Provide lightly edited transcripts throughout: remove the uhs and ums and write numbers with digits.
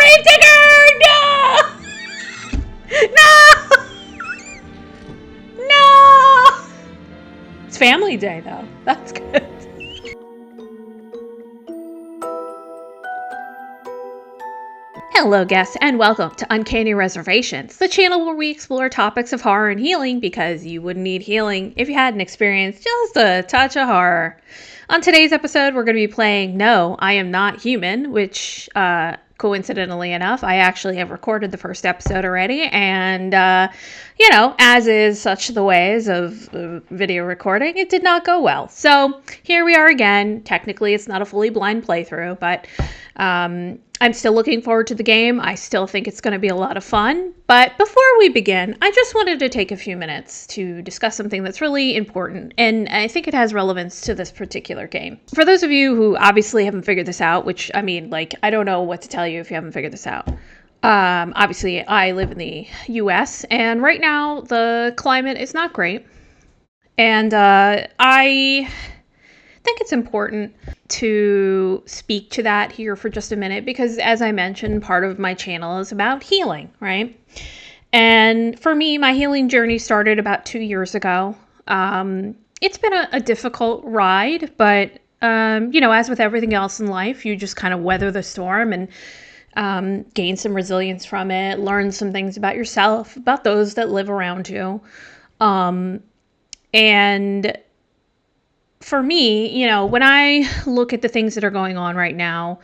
grave digger! No! No! No! It's family day, though. That's good. Hello, guests, and welcome to Uncanny Reservations, the channel where we explore topics of horror and healing because you wouldn't need healing if you hadn't experienced just a touch of horror. On today's episode, we're going to be playing No, I Am Not Human, which, coincidentally enough, I actually have recorded the first episode already, and, as is such the ways of video recording, it did not go well. So here we are again. Technically, it's not a fully blind playthrough, but I'm still looking forward to the game. I still think it's going to be a lot of fun. But before we begin, I just wanted to take a few minutes to discuss something that's really important, and I think it has relevance to this particular game. For those of you who obviously haven't figured this out, which, I don't know what to tell you if you haven't figured this out. Obviously, I live in the U.S., and right now the climate is not great. And I think it's important to speak to that here for just a minute because, as I mentioned, part of my channel is about healing, right? And for me, my healing journey started about 2 years ago. It's been a difficult ride, but, as with everything else in life, you just kind of weather the storm and gain some resilience from it, learn some things about yourself, about those that live around you. And for me, when I look at the things that are going on right now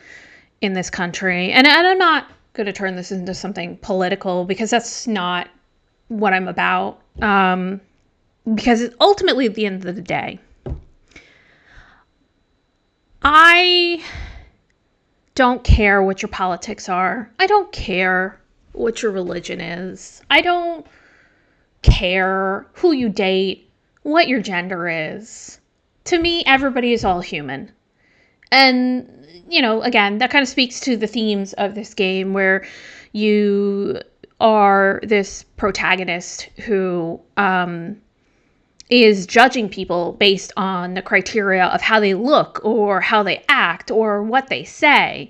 in this country, and I'm not going to turn this into something political because that's not what I'm about. Because ultimately, at the end of the day, I don't care what your politics are. I don't care what your religion is. I don't care who you date, what your gender is. To me, everybody is all human. And, again, that kind of speaks to the themes of this game where you are this protagonist who is judging people based on the criteria of how they look or how they act or what they say.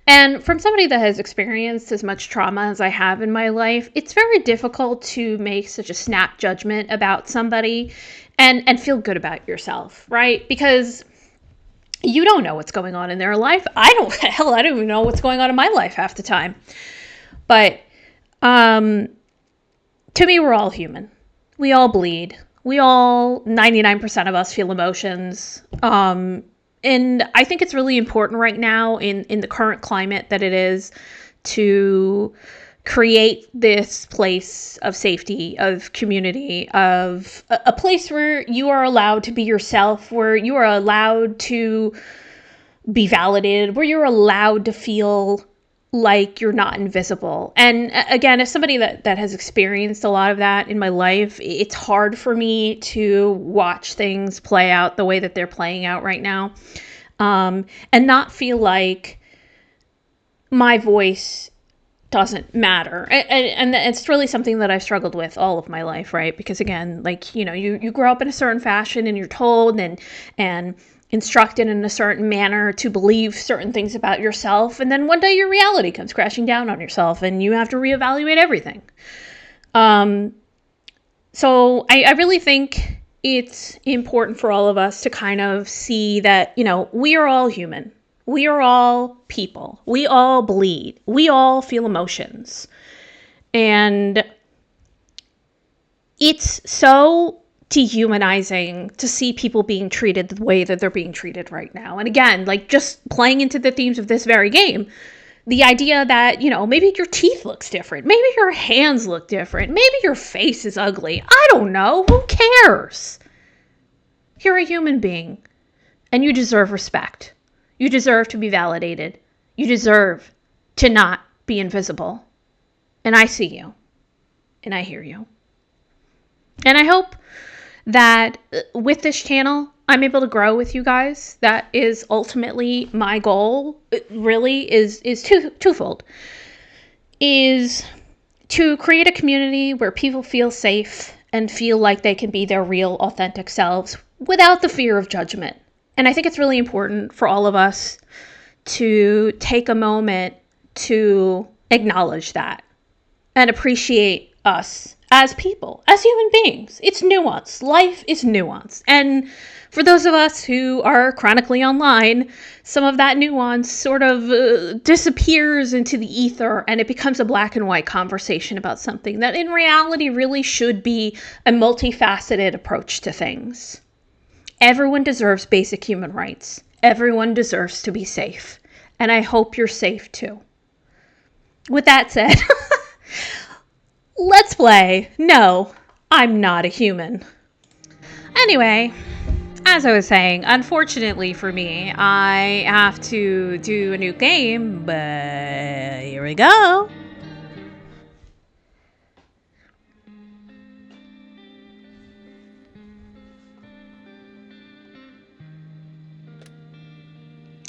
And from somebody that has experienced as much trauma as I have in my life, it's very difficult to make such a snap judgment about somebody and feel good about yourself, right? Because you don't know what's going on in their life. I don't even know what's going on in my life half the time. But to me, we're all human. We all bleed. 99% of us feel emotions. And I think it's really important right now in the current climate that it is to create this place of safety, of community, of a place where you are allowed to be yourself, where you are allowed to be validated, where you're allowed to feel like you're not invisible. And again, as somebody that has experienced a lot of that in my life, it's hard for me to watch things play out the way that they're playing out right now, and not feel like my voice doesn't matter. And it's really something that I've struggled with all of my life, right? Because again, you grow up in a certain fashion and you're told and instructed in a certain manner to believe certain things about yourself. And then one day your reality comes crashing down on yourself and you have to reevaluate everything. So I really think it's important for all of us to kind of see that, we are all human. We are all people. We all bleed. We all feel emotions. And it's so dehumanizing to see people being treated the way that they're being treated right now. And again, just playing into the themes of this very game, the idea that, maybe your teeth looks different. Maybe your hands look different. Maybe your face is ugly. I don't know. Who cares? You're a human being and you deserve respect. You deserve to be validated. You deserve to not be invisible. And I see you. And I hear you. And I hope that with this channel, I'm able to grow with you guys. That is ultimately my goal. It really is twofold. Is to create a community where people feel safe and feel like they can be their real, authentic selves without the fear of judgment. And I think it's really important for all of us to take a moment to acknowledge that and appreciate us as people, as human beings. It's nuance. Life is nuance. And for those of us who are chronically online, some of that nuance sort of disappears into the ether and it becomes a black and white conversation about something that in reality really should be a multifaceted approach to things. Everyone deserves basic human rights. Everyone deserves to be safe. And I hope you're safe too. With that said, let's play. No, I'm not a human. Anyway, as I was saying, unfortunately for me, I have to do a new game, but here we go.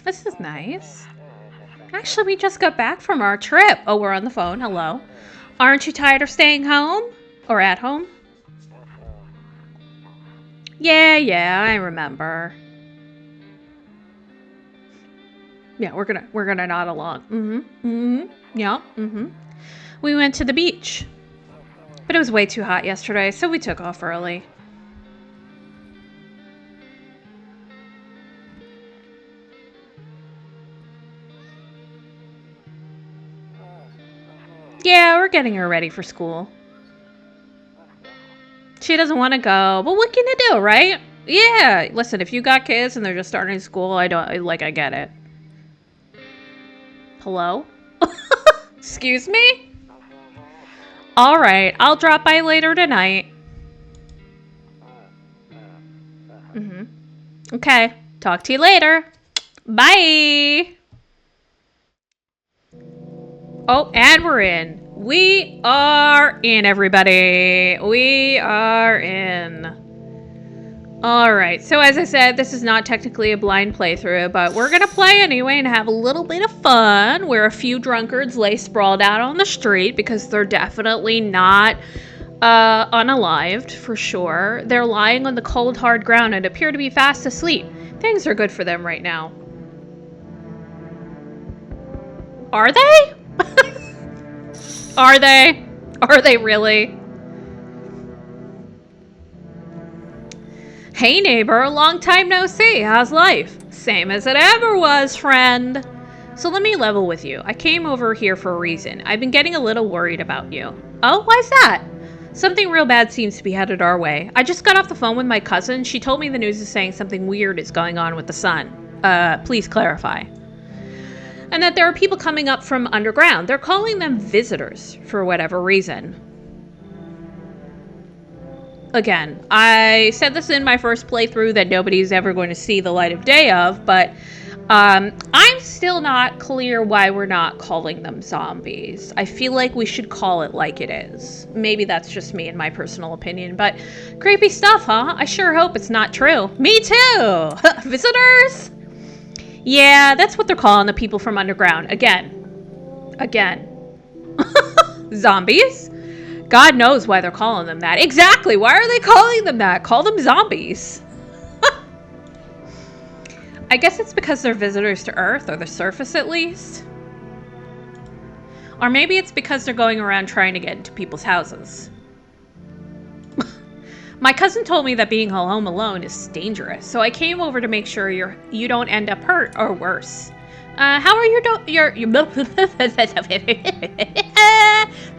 This is nice. Actually, we just got back from our trip. Oh, we're on the phone. Hello. Aren't you tired of staying home? Or at home? Yeah, I remember. Yeah, we're gonna nod along. Yeah, We went to the beach. But it was way too hot yesterday, so we took off early. Yeah, we're getting her ready for school. She doesn't want to go, but what can you do, right? Yeah, listen, if you got kids and they're just starting school, I get it. Hello? Excuse me? All right, I'll drop by later tonight. Okay, talk to you later. Bye. Oh, and we're in. We are in, everybody. We are in. All right, so as I said, this is not technically a blind playthrough, but we're going to play anyway and have a little bit of fun where a few drunkards lay sprawled out on the street because they're definitely not unalived, for sure. They're lying on the cold, hard ground and appear to be fast asleep. Things are good for them right now. Are they? Are they? Are they really? Hey neighbor, long time no see. How's life? Same as it ever was, friend. So let me level with you. I came over here for a reason. I've been getting a little worried about you. Oh, why's that? Something real bad seems to be headed our way. I just got off the phone with my cousin. She told me the news is saying something weird is going on with the sun. Please clarify. And that there are people coming up from underground. They're calling them visitors for whatever reason. Again, I said this in my first playthrough that nobody's ever going to see the light of day of, but I'm still not clear why we're not calling them zombies. I feel like we should call it like it is. Maybe that's just me and my personal opinion, but creepy stuff, huh? I sure hope it's not true. Me too! Visitors? Yeah, that's what they're calling the people from underground. Again. Zombies? God knows why they're calling them that. Exactly. Why are they calling them that? Call them zombies. I guess it's because they're visitors to Earth, or the surface at least. Or maybe it's because they're going around trying to get into people's houses. My cousin told me that being home alone is dangerous, so I came over to make sure you don't end up hurt or worse. How are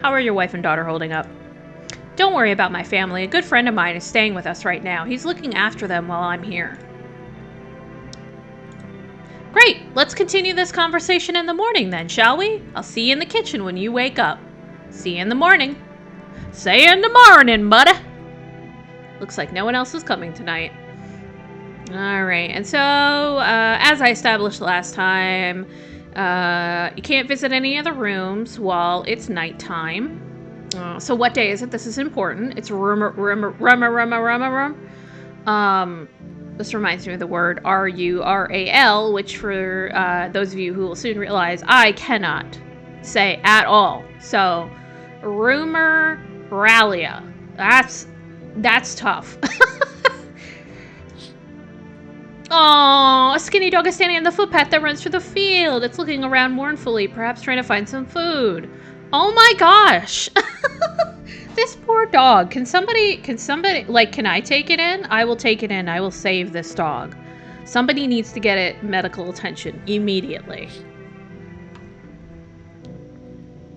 How are your wife and daughter holding up? Don't worry about my family. A good friend of mine is staying with us right now. He's looking after them while I'm here. Great. Let's continue this conversation in the morning then, shall we? I'll see you in the kitchen when you wake up. See you in the morning. See you in the morning, buddy. Looks like no one else is coming tonight. Alright, and so, as I established last time, you can't visit any of the rooms while it's nighttime. So what day is it? This is important. It's this reminds me of the word R-U-R-A-L, which for those of you who will soon realize I cannot say at all. So, rumor ralia. That's tough. Oh, a skinny dog is standing on the footpath that runs through the field. It's looking around mournfully, perhaps trying to find some food. Oh my gosh. This poor dog. Can somebody, like, can I take it in? I will take it in. I will save this dog. Somebody needs to get it medical attention immediately.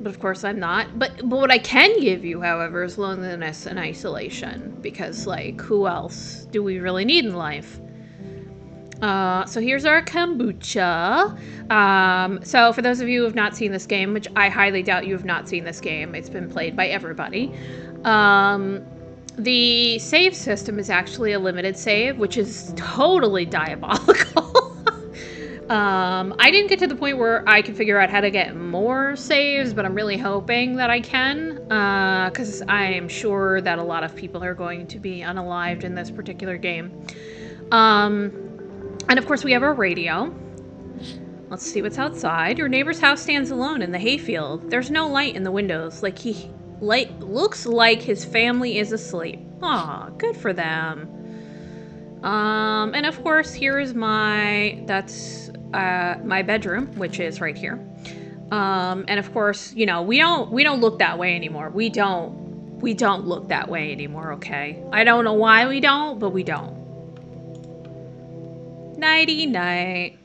But of course I'm not. But what I can give you, however, is loneliness and isolation. Because, like, who else do we really need in life? So here's our kombucha. So for those of you who have not seen this game, which I highly doubt you have not seen this game, it's been played by everybody. The save system is actually a limited save, which is totally diabolical. I didn't get to the point where I can figure out how to get more saves, but I'm really hoping that I can, because I am sure that a lot of people are going to be unalived in this particular game. And of course we have our radio. Let's see what's outside. Your neighbor's house stands alone in the hayfield. There's no light in the windows. Looks like his family is asleep. Aw, good for them. And of course here is my bedroom, which is right here. And of course, you know, we don't look that way anymore. We don't look that way anymore, okay? I don't know why we don't, but we don't. Nighty-night.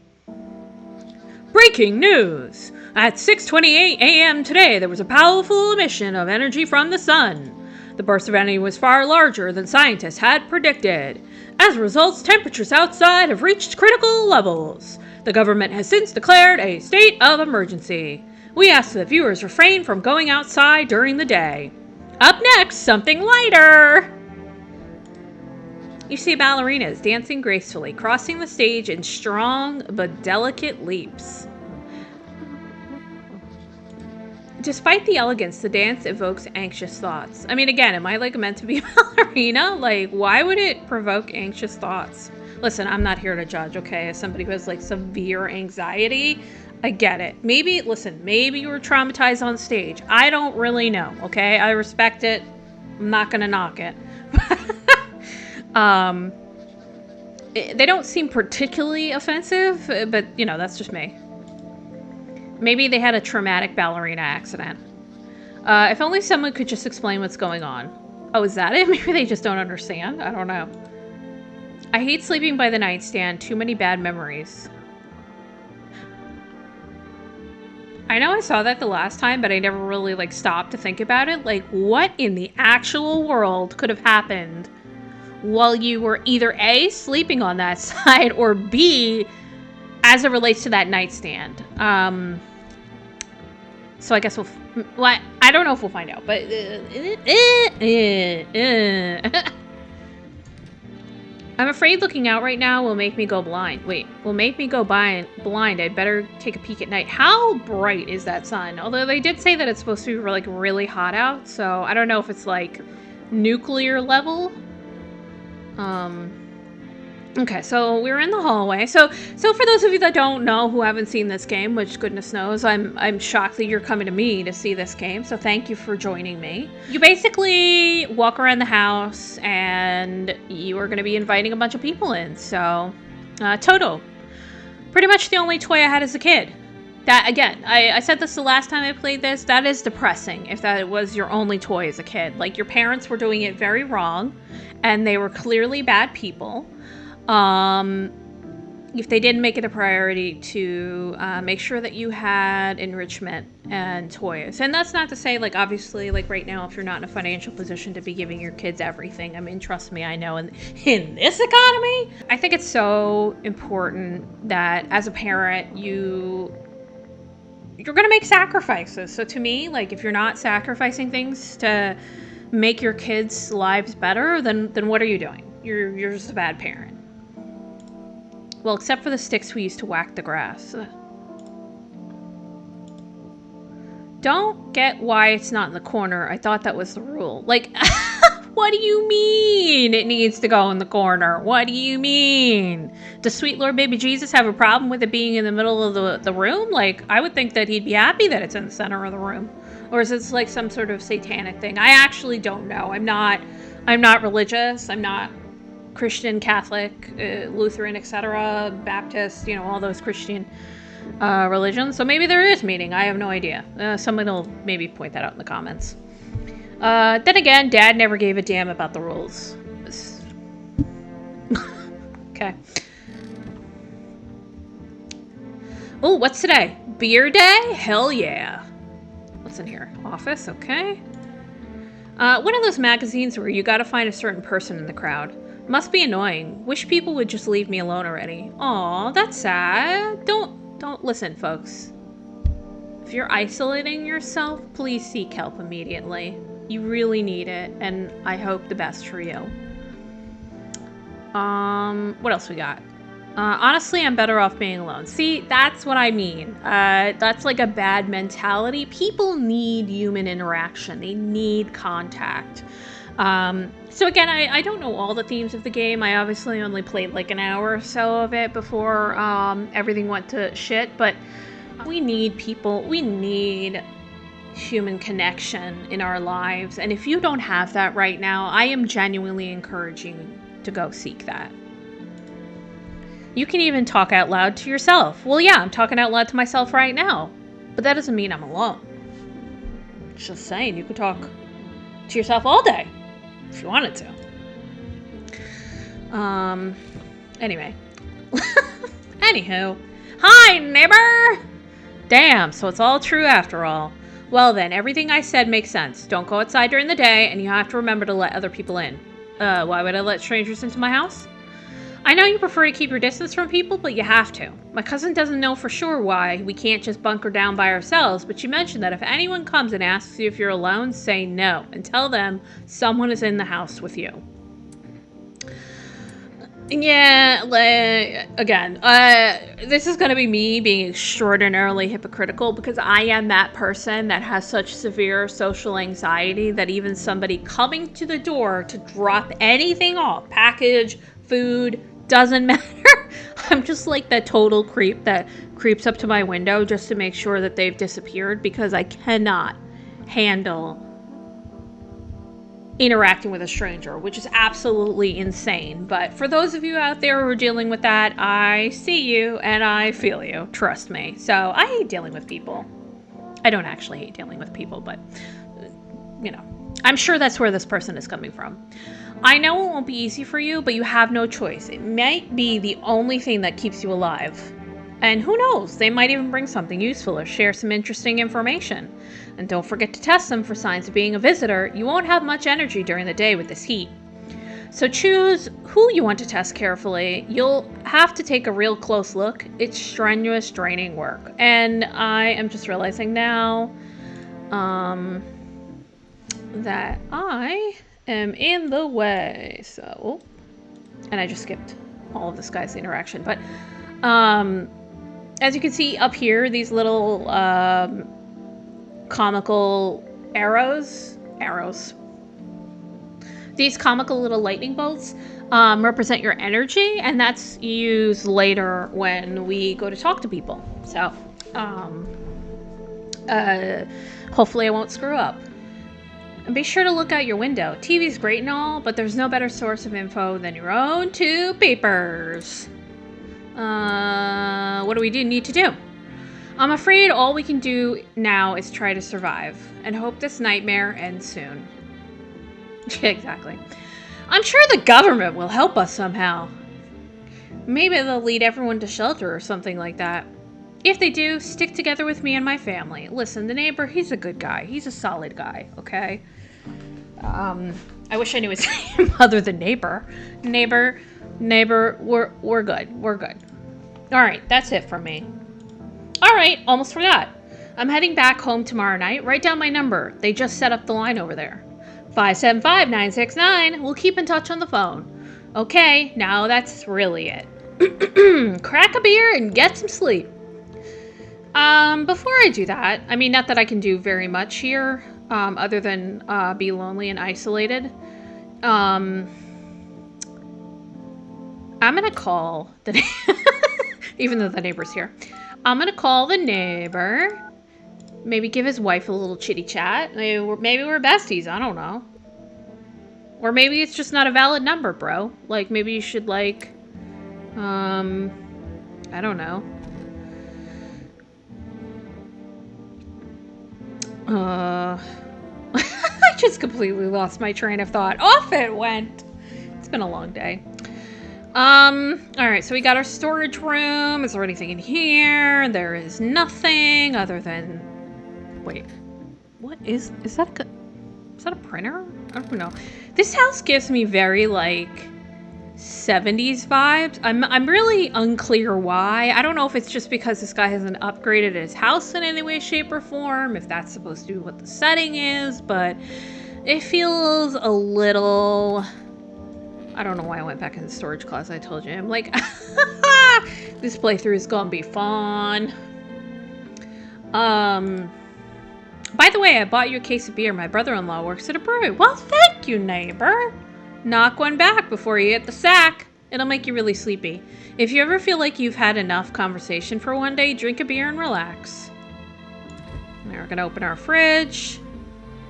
Breaking news! At 6:28 a.m. today, there was a powerful emission of energy from the sun. The burst of energy was far larger than scientists had predicted. As a result, temperatures outside have reached critical levels. The government has since declared a state of emergency. We ask that viewers refrain from going outside during the day. Up next, something lighter! You see ballerinas dancing gracefully, crossing the stage in strong but delicate leaps. Despite the elegance, the dance evokes anxious thoughts. I mean, again, am I like meant to be a ballerina? Like, why would it provoke anxious thoughts? Listen, I'm not here to judge, okay? As somebody who has like severe anxiety, I get it. Maybe you were traumatized on stage. I don't really know, okay? I respect it. I'm not gonna knock it. They don't seem particularly offensive, but, you know, that's just me. Maybe they had a traumatic ballerina accident. If only someone could just explain what's going on. Oh, is that it? Maybe they just don't understand? I don't know. I hate sleeping by the nightstand. Too many bad memories. I know I saw that the last time, but I never really, like, stopped to think about it. Like, what in the actual world could have happened while you were either A, sleeping on that side, or B, as it relates to that nightstand? So I guess I don't know if we'll find out, but I'm afraid looking out right now will make me go blind. Wait, will make me go blind. I'd better take a peek at night. How bright is that sun? Although they did say that it's supposed to be like really hot out, so I don't know if it's like nuclear level. Okay, so we're in the hallway. So for those of you that don't know, who haven't seen this game, which goodness knows, I'm shocked that you're coming to me to see this game, so thank you for joining me. You basically walk around the house, and you are going to be inviting a bunch of people in, so, Toto. Pretty much the only toy I had as a kid. That, again, I said this the last time I played this, that is depressing, if that was your only toy as a kid. Like, your parents were doing it very wrong, and they were clearly bad people. If they didn't make it a priority to make sure that you had enrichment and toys. And that's not to say, like, obviously, like, right now, if you're not in a financial position to be giving your kids everything, I mean, trust me, I know in this economy, I think it's so important that as a parent, you're going to make sacrifices. So to me, like, if you're not sacrificing things to make your kids' lives better, then what are you doing? You're just a bad parent. Well, except for the sticks we used to whack the grass. Don't get why it's not in the corner. I thought that was the rule. Like, what do you mean it needs to go in the corner? What do you mean? Does sweet Lord Baby Jesus have a problem with it being in the middle of the room? Like, I would think that he'd be happy that it's in the center of the room. Or is this like some sort of satanic thing? I actually don't know. I'm not religious. I'm not Christian, Catholic, Lutheran, etc., Baptist, all those Christian religions. So maybe there is meaning. I have no idea. Someone will maybe point that out in the comments. Then again, Dad never gave a damn about the rules. Okay. Oh, what's today? Beer day? Hell yeah. What's in here? Office, okay. One of those magazines where you gotta find a certain person in the crowd. Must be annoying. Wish people would just leave me alone already. Aw, that's sad. Don't listen, folks. If you're isolating yourself, please seek help immediately. You really need it, and I hope the best for you. What else we got? Honestly, I'm better off being alone. See, that's what I mean. That's like a bad mentality. People need human interaction. They need contact. So again, I don't know all the themes of the game. I obviously only played like an hour or so of it before everything went to shit. But we need people. We need human connection in our lives. And if you don't have that right now, I am genuinely encouraging you to go seek that. You can even talk out loud to yourself. Well, yeah, I'm talking out loud to myself right now, but that doesn't mean I'm alone. Just saying, you could talk to yourself all day if you wanted to. Anyway. Anywho. Hi, neighbor! Damn, so it's all true after all. Well then, everything I said makes sense. Don't go outside during the day, and you have to remember to let other people in. Why would I let strangers into my house? I know you prefer to keep your distance from people, but you have to. My cousin doesn't know for sure why we can't just bunker down by ourselves, but she mentioned that if anyone comes and asks you if you're alone, say no, and tell them someone is in the house with you. Yeah, again, this is going to be me being extraordinarily hypocritical because I am that person that has such severe social anxiety that even somebody coming to the door to drop anything off, package, food, doesn't matter. I'm just like that total creep that creeps up to my window just to make sure that they've disappeared because I cannot handle interacting with a stranger, which is absolutely insane. But for those of you out there who are dealing with that, I see you and I feel you. Trust me. So I hate dealing with people. I don't actually hate dealing with people, but I'm sure that's where this person is coming from. I know it won't be easy for you, but you have no choice. It might be the only thing that keeps you alive. And who knows, they might even bring something useful or share some interesting information. And don't forget to test them for signs of being a visitor. You won't have much energy during the day with this heat. So choose who you want to test carefully. You'll have to take a real close look. It's strenuous, draining work. And I am just realizing now that I am in the way. So, and I just skipped all of this guy's interaction. But as you can see up here, these little comical arrows. These comical little lightning bolts represent your energy, and that's used later when we go to talk to people. So, hopefully I won't screw up. And be sure to look out your window. TV's great and all, but there's no better source of info than your own two papers. What do we need to do? I'm afraid all we can do now is try to survive and hope this nightmare ends soon. Yeah, exactly. I'm sure the government will help us somehow. Maybe they'll lead everyone to shelter or something like that. If they do, stick together with me and my family. Listen, the neighbor, he's a good guy. He's a solid guy, okay? I wish I knew his name other than neighbor. Neighbor, we're good. We're good. All right, that's it from me. All right, almost forgot. I'm heading back home tomorrow night. Write down my number. They just set up the line over there. 575-969. We'll keep in touch on the phone. Okay, now that's really it. Crack a beer and get some sleep. Before I do that, I mean, not that I can do very much here, other than be lonely and isolated. I'm gonna call the even though the neighbor's here. I'm gonna call the neighbor. Maybe give his wife a little chitty chat. Maybe we're besties. I don't know. Or maybe it's just not a valid number, bro. Like, maybe you should, like, I don't know. I just completely lost my train of thought. Off it went. It's been a long day. Alright, so we got our storage room. Is there anything in here? There is nothing other than... Wait. What is that a printer? I don't know. This house gives me very, like, 70s vibes. I'm really unclear why. I don't know if it's just because this guy hasn't upgraded his house in any way, shape, or form, if that's supposed to be what the setting is, but it feels a little... I don't know why I went back in the storage closet. I told you. I'm like, this playthrough is gonna be fun. By the way, I bought you a case of beer. My brother-in-law works at a brewery. Well, thank you, neighbor. Knock one back before you hit the sack. It'll make you really sleepy. If you ever feel like you've had enough conversation for one day, drink a beer and relax. Now we're gonna open our fridge.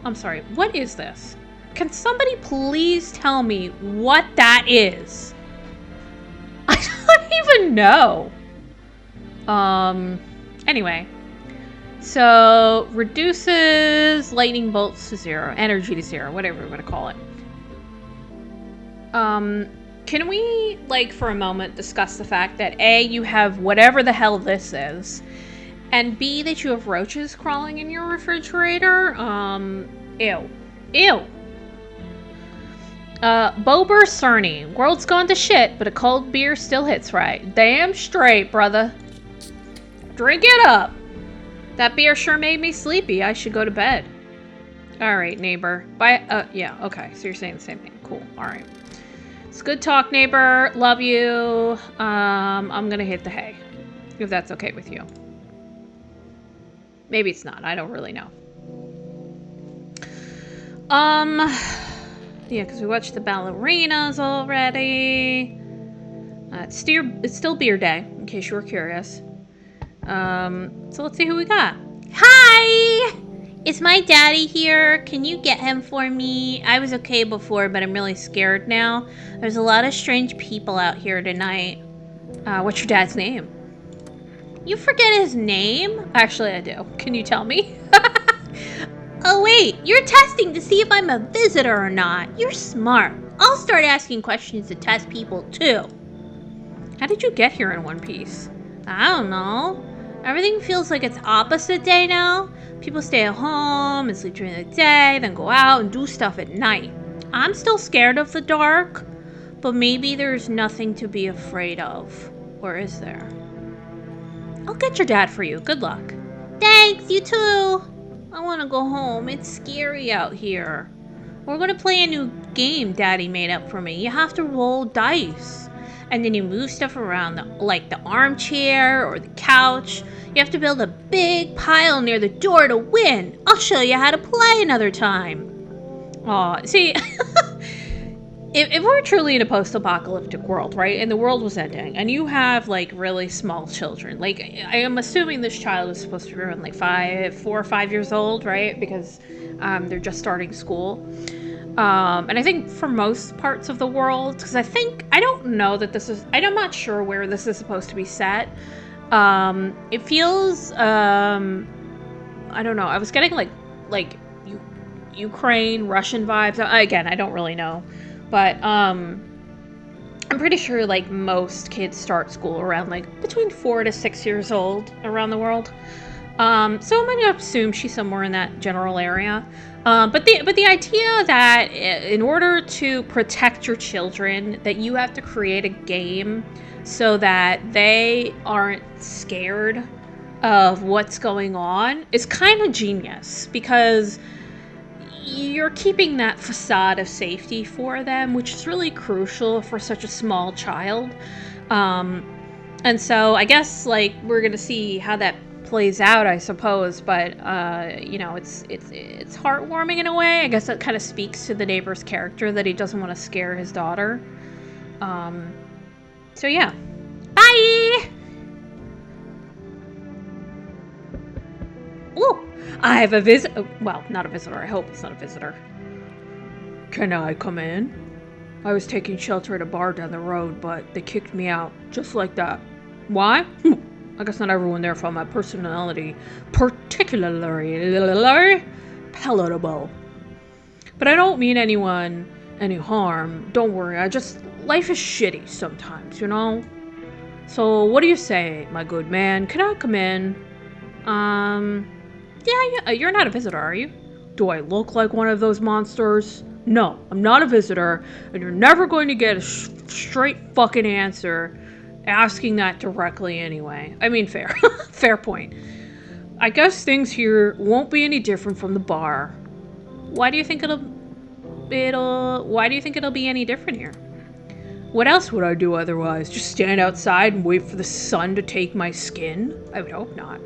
I'm sorry, what is this? Can somebody please tell me what that is? I don't even know. Anyway. So, reduces lightning bolts to 0, energy to 0, whatever we're gonna call it. Can we, like, for a moment discuss the fact that A, you have whatever the hell this is, and B, that you have roaches crawling in your refrigerator? Ew. Ew. Bober Cerny. World's gone to shit, but a cold beer still hits right. Damn straight, brother. Drink it up. That beer sure made me sleepy. I should go to bed. Alright, neighbor. Bye. Yeah, okay. So you're saying the same thing. Cool. Alright. It's good talk, neighbor. Love you. I'm gonna hit the hay. If that's okay with you. Maybe it's not. I don't really know. Yeah, because we watched the ballerinas already. It's still beer day, in case you were curious. So let's see who we got. Hi! Is my daddy here? Can you get him for me? I was okay before, but I'm really scared now. There's a lot of strange people out here tonight. What's your dad's name? You forget his name? Actually, I do. Can you tell me? Oh wait, you're testing to see if I'm a visitor or not. You're smart. I'll start asking questions to test people too. How did you get here in one piece? I don't know. Everything feels like it's opposite day now. People stay at home and sleep during the day, then go out and do stuff at night. I'm still scared of the dark, but maybe there's nothing to be afraid of. Or is there? I'll get your dad for you. Good luck. Thanks, you too. I want to go home. It's scary out here. We're going to play a new game Daddy made up for me. You have to roll dice. And then you move stuff around, like the armchair or the couch. You have to build a big pile near the door to win. I'll show you how to play another time. Aw, see, if we're truly in a post-apocalyptic world, right, and the world was ending, and you have, like, really small children, like, I am assuming this child is supposed to be around, like, 4 or 5 years old, right, because they're just starting school. And I think for most parts of the world, because I don't know that this is, I'm not sure where this is supposed to be set. It feels, I don't know, I was getting like Ukraine, Russian vibes. Again, I don't really know. But, I'm pretty sure, like, most kids start school around, like, between 4 to 6 years old around the world. So I'm going to assume she's somewhere in that general area. But the idea that in order to protect your children, that you have to create a game so that they aren't scared of what's going on is kind of genius, because you're keeping that facade of safety for them, which is really crucial for such a small child. And so I guess, like, we're going to see how that plays out, I suppose, but you know, it's heartwarming in a way. I guess that kind of speaks to the neighbor's character, that he doesn't want to scare his daughter. So yeah. Bye! Ooh, I have a well, not a visitor. I hope it's not a visitor. Can I come in? I was taking shelter at a bar down the road, but they kicked me out, just like that. Why? I guess not everyone there found my personality particularly palatable. But I don't mean anyone any harm. Don't worry, life is shitty sometimes, you know? So what do you say, my good man? Can I come in? Yeah, you're not a visitor, are you? Do I look like one of those monsters? No, I'm not a visitor, and you're never going to get a straight fucking answer asking that directly anyway. I mean, fair. Fair point. I guess things here won't be any different from the bar. Why do you think it'll be any different here? What else would I do otherwise? Just stand outside and wait for the sun to take my skin? I would hope not.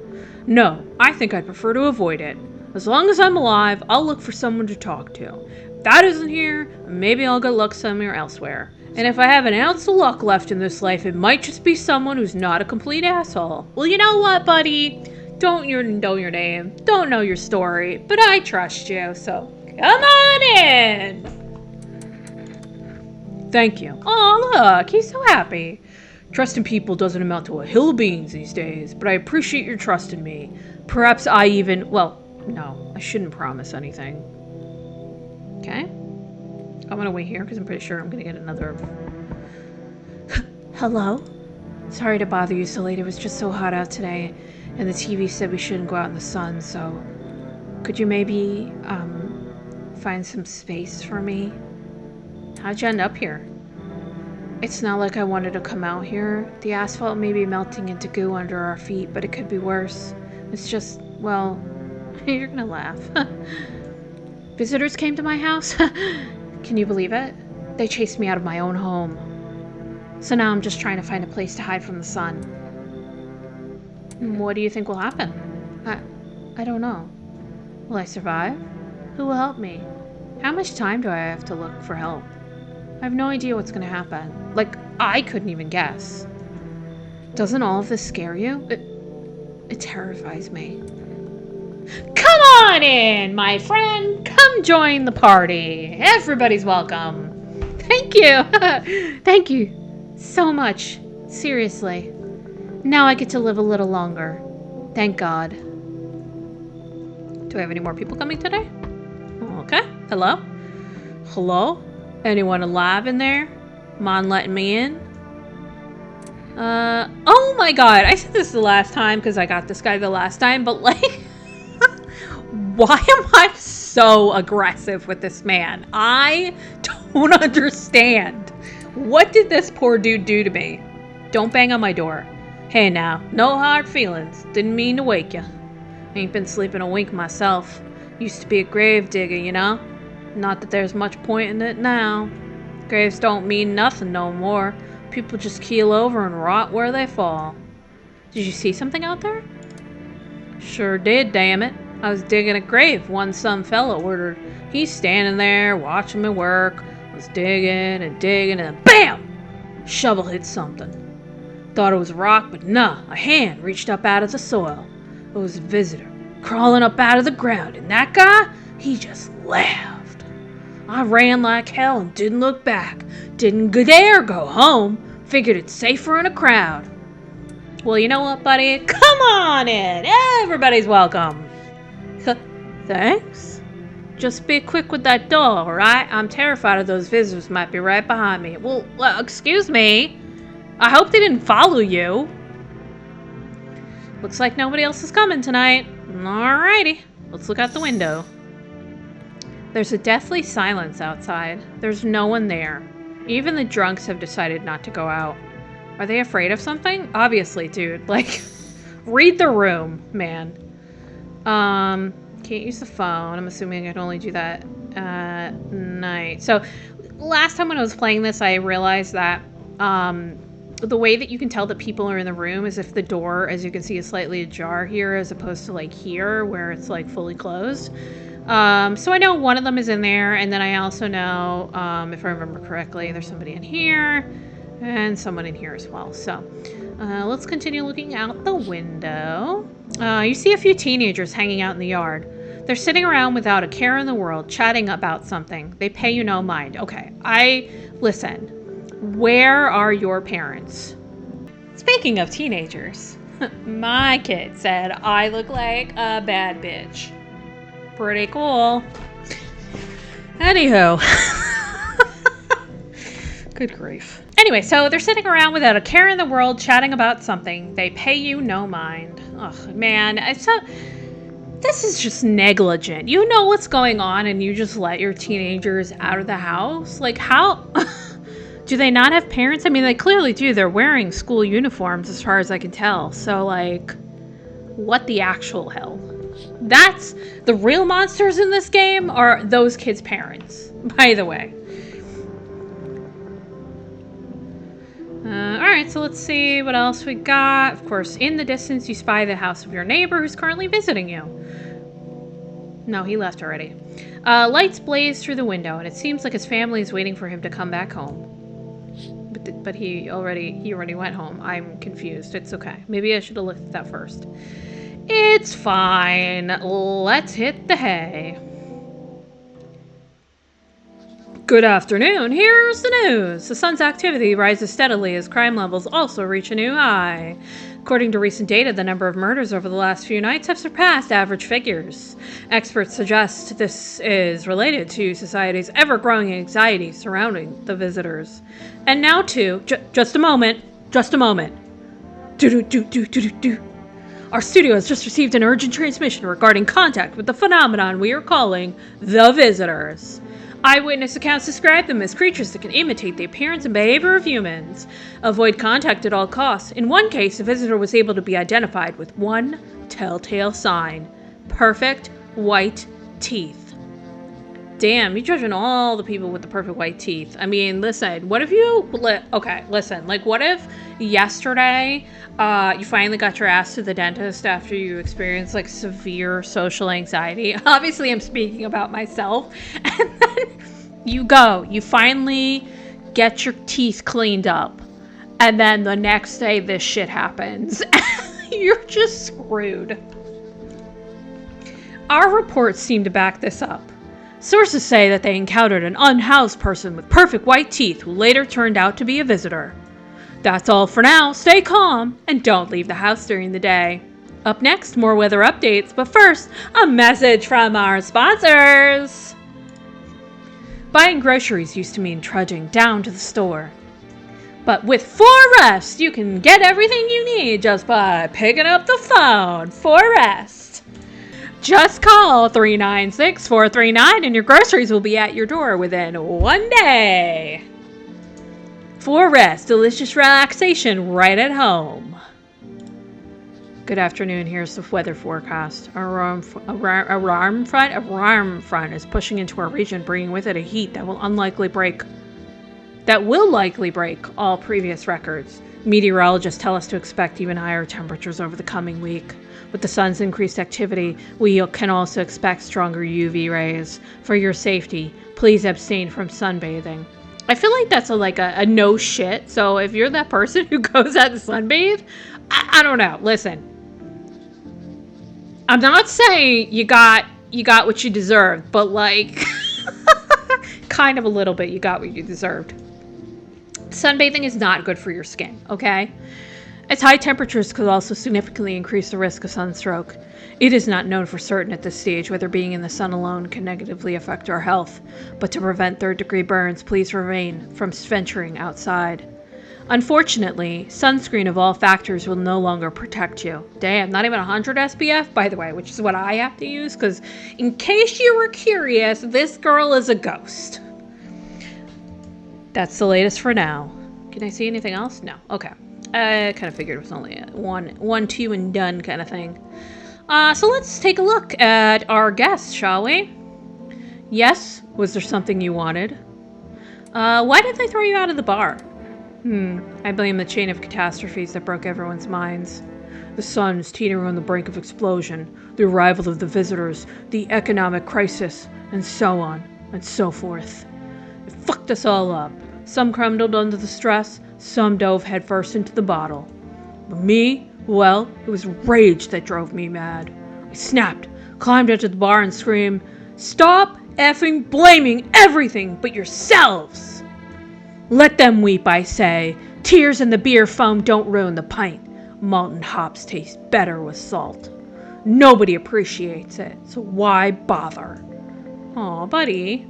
No, I think I'd prefer to avoid it. As long as I'm alive, I'll look for someone to talk to. If that isn't here, maybe I'll get luck somewhere elsewhere. And if I have an ounce of luck left in this life, it might just be someone who's not a complete asshole. Well, you know what, buddy? Don't know your name, don't know your story, but I trust you, so come on in! Thank you. Oh, look, he's so happy. Trusting people doesn't amount to a hill of beans these days, but I appreciate your trust in me. Perhaps no, I shouldn't promise anything. Okay. I'm gonna wait here because I'm pretty sure I'm gonna get another. Hello? Sorry to bother you so late. It was just so hot out today, and the TV said we shouldn't go out in the sun, so could you maybe, find some space for me? How'd you end up here? It's not like I wanted to come out here. The asphalt may be melting into goo under our feet, but it could be worse. It's just, well, you're gonna laugh. Visitors came to my house? Can you believe it? They chased me out of my own home. So now I'm just trying to find a place to hide from the sun. What do you think will happen? I don't know. Will I survive? Who will help me? How much time do I have to look for help? I have no idea what's going to happen. Like, I couldn't even guess. Doesn't all of this scare you? It terrifies me. Come on in, my friend. Come join the party. Everybody's welcome. Thank you. Thank you so much. Seriously. Now I get to live a little longer. Thank God. Do I have any more people coming today? Okay. Hello? Hello? Anyone alive in there? Mind letting me in? Oh my God. I said this the last time because I got this guy the last time, but like, why am I so aggressive with this man? I don't understand. What did this poor dude do to me? Don't bang on my door. Hey now, no hard feelings. Didn't mean to wake you. Ain't been sleeping a wink myself. Used to be a grave digger, you know? Not that there's much point in it now. Graves don't mean nothing no more. People just keel over and rot where they fall. Did you see something out there? Sure did, damn it. I was digging a grave some fella ordered. He's standing there watching me work. Was digging and BAM! Shovel hit something. Thought it was a rock, but nah, a hand reached up out of the soil. It was a visitor crawling up out of the ground, and that guy, he just laughed. I ran like hell and didn't look back. Didn't dare go home. Figured it's safer in a crowd. Well, you know what, buddy? Come on in. Everybody's welcome. Thanks. Just be quick with that door, alright? I'm terrified of those visitors might be right behind me. Well, excuse me. I hope they didn't follow you. Looks like nobody else is coming tonight. Alrighty. Let's look out the window. There's a deathly silence outside. There's no one there. Even the drunks have decided not to go out. Are they afraid of something? Obviously, dude. Like, read the room, man. Can't use the phone. I'm assuming I can only do that at night. So, last time when I was playing this, I realized that the way that you can tell that people are in the room is if the door, as you can see, is slightly ajar here as opposed to like here where it's like fully closed. So I know one of them is in there, and then I also know, if I remember correctly, there's somebody in here and someone in here as well. So let's continue looking out the window. You see a few teenagers hanging out in the yard. They're sitting around without a care in the world, chatting about something. They pay you no mind. Okay, listen. Where are your parents? Speaking of teenagers, my kid said I look like a bad bitch. Pretty cool. Anywho. Good grief. Anyway, so they're sitting around without a care in the world, chatting about something. They pay you no mind. Ugh, man, this is just negligent. You know what's going on and you just let your teenagers out of the house? Like, how... Do they not have parents? I mean, they clearly do. They're wearing school uniforms as far as I can tell. So, like, what the actual hell? That's the real monsters in this game are those kids' parents, by the way. Alright, so let's see what else we got. Of course, in the distance, you spy the house of your neighbor who's currently visiting you. No, he left already. Lights blaze through the window, and it seems like his family is waiting for him to come back home. But he already went home. I'm confused. It's okay. Maybe I should have looked at that first. It's fine. Let's hit the hay. Good afternoon. Here's the news. The sun's activity rises steadily as crime levels also reach a new high. According to recent data, the number of murders over the last few nights have surpassed average figures. Experts suggest this is related to society's ever-growing anxiety surrounding the visitors. And now to... Just a moment. Do. Our studio has just received an urgent transmission regarding contact with the phenomenon we are calling the visitors. Eyewitness accounts describe them as creatures that can imitate the appearance and behavior of humans. Avoid contact at all costs. In one case, a visitor was able to be identified with one telltale sign. Perfect white teeth. Damn, you're judging all the people with the perfect white teeth. I mean, listen, what if you... Okay, listen. Like, what if yesterday you finally got your ass to the dentist after you experienced, like, severe social anxiety? Obviously, I'm speaking about myself. And then you finally get your teeth cleaned up. And then the next day, this shit happens. You're just screwed. Our reports seem to back this up. Sources say that they encountered an unhoused person with perfect white teeth who later turned out to be a visitor. That's all for now. Stay calm and don't leave the house during the day. Up next, more weather updates, but first, a message from our sponsors. Buying groceries used to mean trudging down to the store. But with 4Rest, you can get everything you need just by picking up the phone. 4Rest. Just call 396-439 and your groceries will be at your door within one day. 4Rest, delicious relaxation right at home. Good afternoon, here's the weather forecast. A warm front is pushing into our region, bringing with it a heat that will likely break all previous records. Meteorologists tell us to expect even higher temperatures over the coming week. With the sun's increased activity, we can also expect stronger UV rays. For your safety, please abstain from sunbathing. I feel like that's a no shit. So if you're that person who goes out to sunbathe, I don't know. Listen, I'm not saying you got what you deserved, but like kind of a little bit you got what you deserved. Sunbathing is not good for your skin, okay? Its high temperatures could also significantly increase the risk of sunstroke. It is not known for certain at this stage whether being in the sun alone can negatively affect our health, but to prevent third-degree burns, please refrain from venturing outside. Unfortunately, sunscreen of all factors will no longer protect you. Damn, not even 100 SPF, by the way, which is what I have to use, because in case you were curious, this girl is a ghost. That's the latest for now. Can I see anything else? No. Okay. I kind of figured it was only a one, two, and done kind of thing. So let's take a look at our guests, shall we? Yes? Was there something you wanted? Why did they throw you out of the bar? I blame the chain of catastrophes that broke everyone's minds. The sun's teetering on the brink of explosion, the arrival of the visitors, the economic crisis, and so on and so forth. It fucked us all up. Some crumbled under the stress, some dove headfirst into the bottle. But me, well, it was rage that drove me mad. I snapped, climbed into the bar and screamed, "Stop effing blaming everything but yourselves! Let them weep, I say. Tears and the beer foam don't ruin the pint. Malted hops taste better with salt. Nobody appreciates it, so why bother?" Aw, buddy.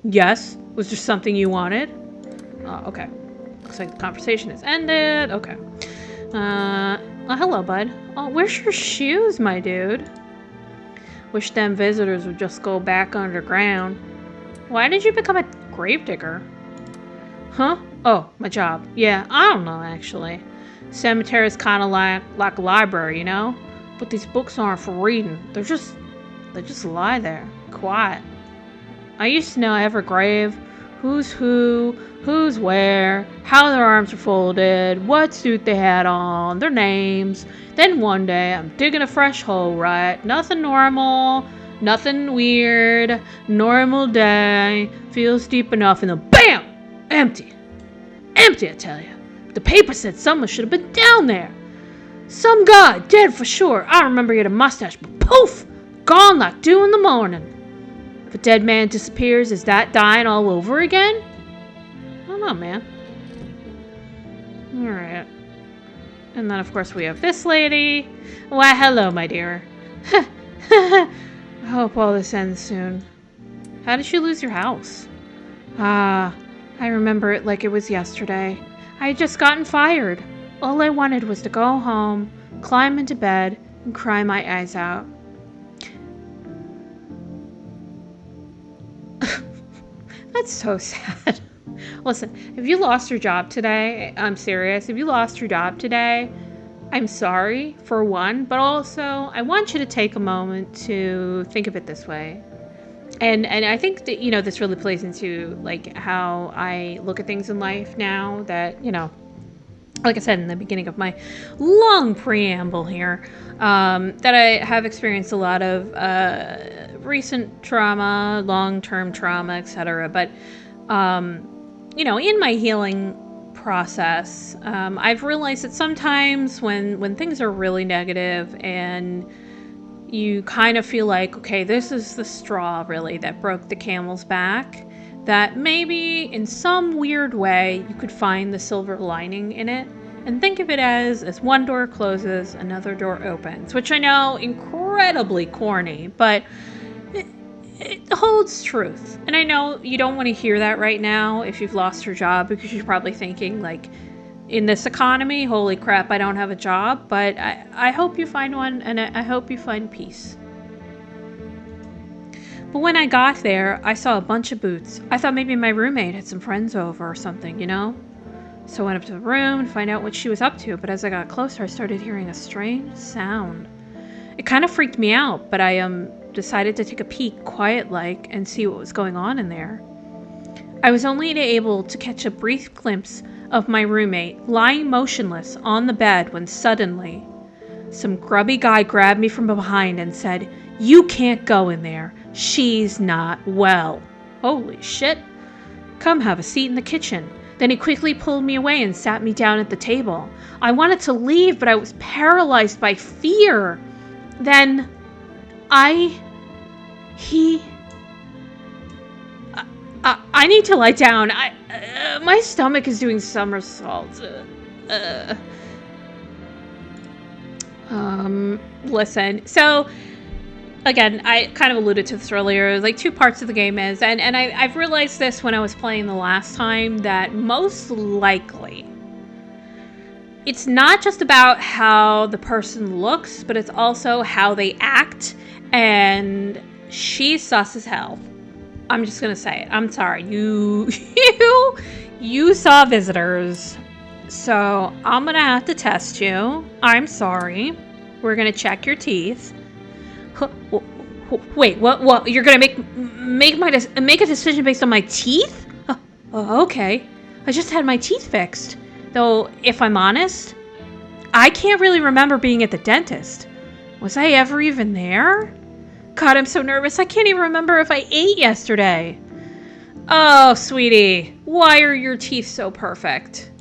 Yes? Was there something you wanted? Oh, okay. Looks like the conversation has ended. Okay. Hello, bud. Oh, where's your shoes, my dude? Wish them visitors would just go back underground. Why did you become a gravedigger? Huh? Oh, my job. Yeah, I don't know, actually. Cemetery is kind of like a library, you know? But these books aren't for reading. They just lie there, quiet. I used to know every grave, who's who, who's where, how their arms were folded, what suit they had on, their names. Then one day, I'm digging a fresh hole, right? Nothing normal, nothing weird, normal day, feels deep enough, and then BAM! Empty. Empty, I tell you. The paper said someone should have been down there. Some guy, dead for sure. I remember he had a mustache, but poof! Gone like 2 in the morning. If a dead man disappears, is that dying all over again? I don't know, man. Alright. And then, of course, we have this lady. Why, hello, my dear. I hope all this ends soon. How did you lose your house? I remember it like it was yesterday. I had just gotten fired. All I wanted was to go home, climb into bed, and cry my eyes out. That's so sad. Listen, if you lost your job today, I'm serious. If you lost your job today, I'm sorry, for one, but also I want you to take a moment to think of it this way. And I think that, you know, this really plays into, like, how I look at things in life now that, you know, like I said in the beginning of my long preamble here, that I have experienced a lot of recent trauma, long-term trauma, etc. But, you know, in my healing process, I've realized that sometimes when things are really negative and you kind of feel like, okay, this is the straw really that broke the camel's back, that maybe in some weird way you could find the silver lining in it and think of it as one door closes, another door opens, which I know incredibly corny, but it holds truth. And I know you don't want to hear that right now if you've lost your job, because you're probably thinking, like, in this economy, holy crap, I don't have a job. But I hope you find one, and I hope you find peace. But when I got there, I saw a bunch of boots. I thought maybe my roommate had some friends over or something, you know? So I went up to the room to find out what she was up to, but as I got closer, I started hearing a strange sound. It kind of freaked me out, but I decided to take a peek quiet-like and see what was going on in there. I was only able to catch a brief glimpse of my roommate lying motionless on the bed when suddenly some grubby guy grabbed me from behind and said, "You can't go in there. She's not well." Holy shit. Come have a seat in the kitchen. Then he quickly pulled me away and sat me down at the table. I wanted to leave, but I was paralyzed by fear. Then I need to lie down. My stomach is doing somersaults. Listen. So, again, I kind of alluded to this earlier. Like, 2 parts of the game is, and I've realized this when I was playing the last time, that most likely it's not just about how the person looks, but it's also how they act. And she's sus as hell. I'm just gonna say it. I'm sorry. You saw visitors. So I'm gonna have to test you. I'm sorry. We're gonna check your teeth. Wait, what? You're gonna make a decision based on my teeth? Okay. I just had my teeth fixed. Though, if I'm honest, I can't really remember being at the dentist. Was I ever even there? God, I'm so nervous. I can't even remember if I ate yesterday. Oh, sweetie, why are your teeth so perfect?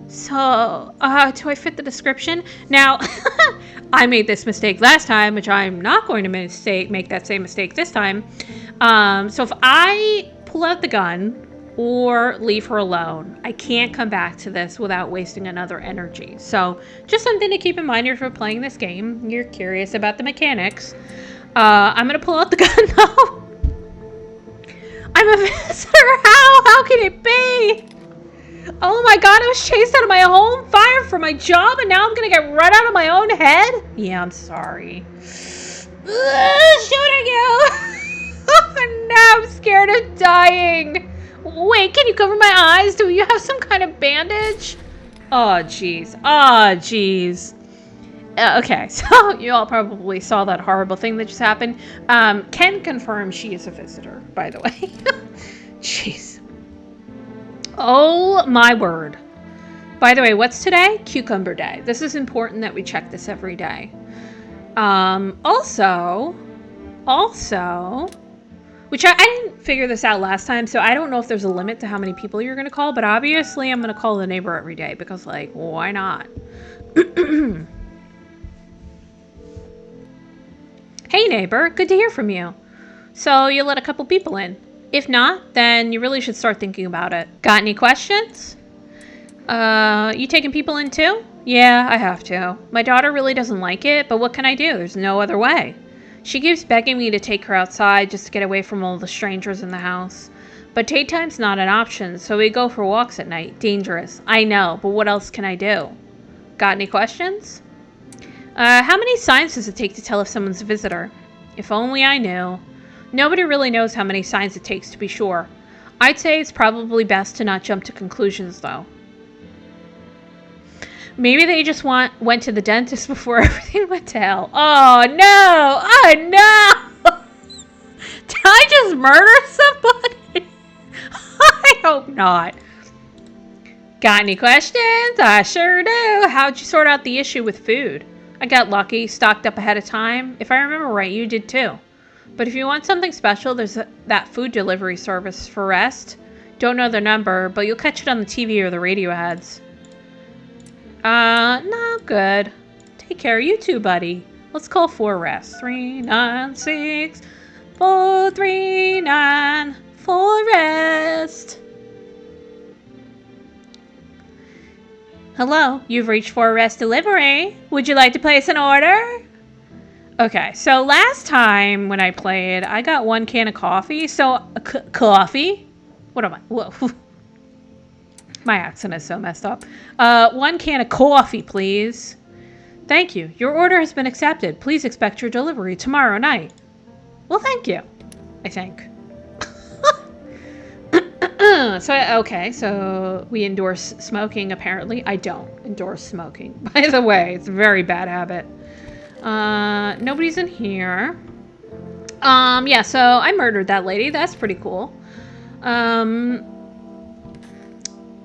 So, do I fit the description? Now, I made this mistake last time, which I'm not going to make that same mistake this time. So if I pull out the gun or leave her alone, I can't come back to this without wasting another energy. So just something to keep in mind if you're playing this game. You're curious about the mechanics. I'm going to pull out the gun now. I'm a visitor. How can it be? Oh my god, I was chased out of my home, fired from my job, and now I'm gonna get run out of my own head? Yeah, I'm sorry. Shooting you! Now I'm scared of dying. Wait, can you cover my eyes? Do you have some kind of bandage? Oh, jeez. Okay, so you all probably saw that horrible thing that just happened. Ken confirms she is a visitor, by the way. Jeez. Oh my word. By the way, what's today? Cucumber Day. This is important that we check this every day. Also, which I didn't figure this out last time, so I don't know if there's a limit to how many people you're going to call, but obviously I'm going to call the neighbor every day because, like, why not? Hey neighbor, good to hear from you. So you let a couple people in. If not, then you really should start thinking about it. Got any questions? You taking people in too? Yeah, I have to. My daughter really doesn't like it, but what can I do? There's no other way. She keeps begging me to take her outside just to get away from all the strangers in the house. But daytime's not an option, so we go for walks at night. Dangerous. I know, but what else can I do? Got any questions? How many signs does it take to tell if someone's a visitor? If only I knew. Nobody really knows how many signs it takes to be sure. I'd say it's probably best to not jump to conclusions, though. Maybe they just went to the dentist before everything went to hell. Oh, no! Oh, no! Did I just murder somebody? I hope not. Got any questions? I sure do. How'd you sort out the issue with food? I got lucky, stocked up ahead of time. If I remember right, you did too. But if you want something special, there's that food delivery service for Rest. Don't know their number, but you'll catch it on the TV or the radio ads. No, good. Take care. You too, buddy. Let's call for Rest. 396 439 for Rest. Hello, you've reached for Rest Delivery. Would you like to place an order? Okay, so last time when I played, I got 1 can of coffee. So, coffee? What am I? Whoa. My accent is so messed up. 1 can of coffee, please. Thank you. Your order has been accepted. Please expect your delivery tomorrow night. Well, thank you, I think. So we endorse smoking, apparently. I don't endorse smoking. By the way, it's a very bad habit. Nobody's in here. Yeah, so I murdered that lady. That's pretty cool.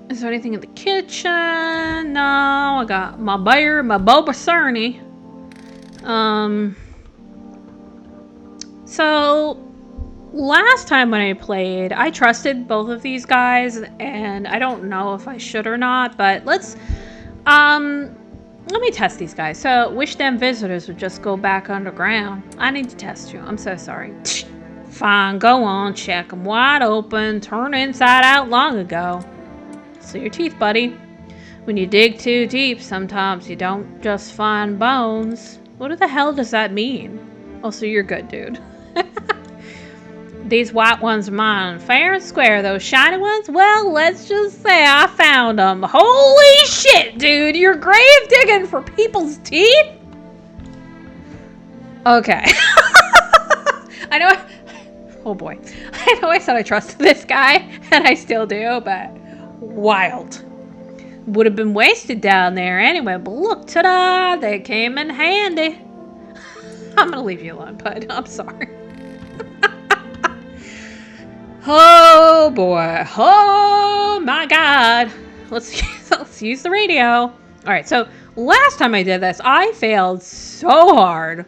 Is there anything in the kitchen? No, I got my bear, my boba cerny. So last time when I played, I trusted both of these guys, and I don't know if I should or not, but let me test these guys. So, wish them visitors would just go back underground. I need to test you. I'm so sorry. Fine, go on, check them wide open, turn inside out long ago. See your teeth, buddy. When you dig too deep, sometimes you don't just find bones. What the hell does that mean? Oh, so you're good, dude. These white ones are mine. Fair and square. Those shiny ones, well, let's just say I found them. Holy shit, dude. You're grave digging for people's teeth? Okay. I know. Oh boy. I know I said I trusted this guy, and I still do, but wild. Would have been wasted down there anyway, but look, ta-da, they came in handy. I'm gonna leave you alone, bud. I'm sorry. Oh boy. Oh my god. Let's use the radio. Alright, so last time I did this, I failed so hard.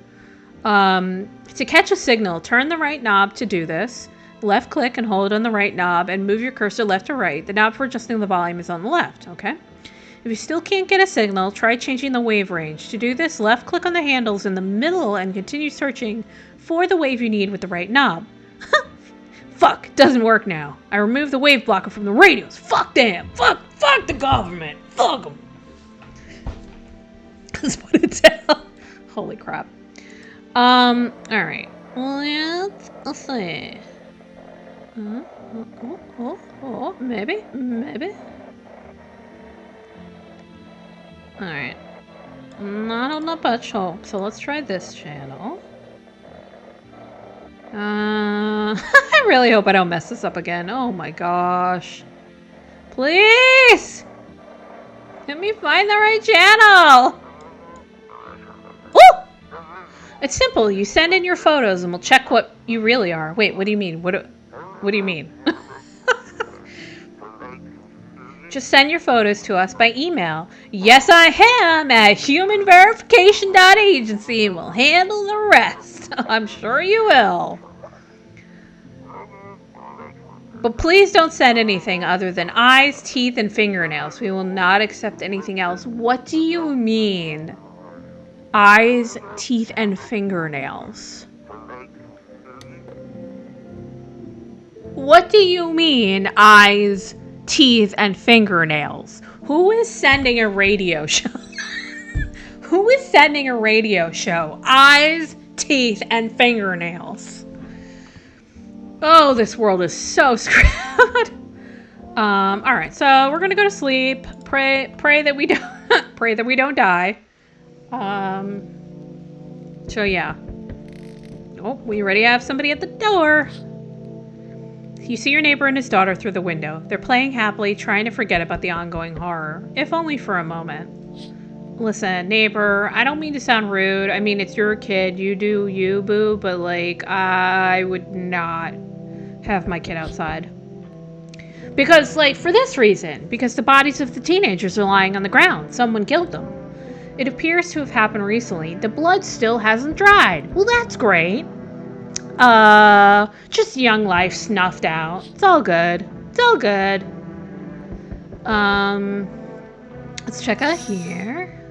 To catch a signal, turn the right knob to do this. Left click and hold on the right knob and move your cursor left or right. The knob for adjusting the volume is on the left, okay? If you still can't get a signal, try changing the wave range. To do this, left-click on the handles in the middle and continue searching for the wave you need with the right knob. Fuck, doesn't work now. I removed the wave blocker from the radios. Fuck them. Fuck the government. Fuck them. That's what it said. Holy crap. Alright. Let's see. Maybe. Alright. Not on the much hope, so let's try this channel. I really hope I don't mess this up again. Oh my gosh. Please! Let me find the right channel! Woo! It's simple. You send in your photos and we'll check what you really are. Wait, what do you mean? What do you mean? Just send your photos to us by email. Yes, I am at humanverification.agency and we'll handle the rest. I'm sure you will. But please don't send anything other than eyes, teeth, and fingernails. We will not accept anything else. What do you mean? Eyes, teeth, and fingernails. What do you mean, eyes, teeth, and fingernails? Who is sending a radio show? Who is sending a radio show? Eyes, teeth, and fingernails. Oh, this world is so screwed. All right, so we're gonna go to sleep. Pray that we don't pray that we don't die. So yeah. Oh, we already have somebody at the door. You see your neighbor and his daughter through the window. They're playing happily, trying to forget about the ongoing horror, if only for a moment. Listen, neighbor, I don't mean to sound rude. I mean, it's your kid. You do you, boo. But, like, I would not have my kid outside. Because, like, for this reason. Because the bodies of the teenagers are lying on the ground. Someone killed them. It appears to have happened recently. The blood still hasn't dried. Well, that's great. Just young life snuffed out. It's all good. It's all good. Let's check out here.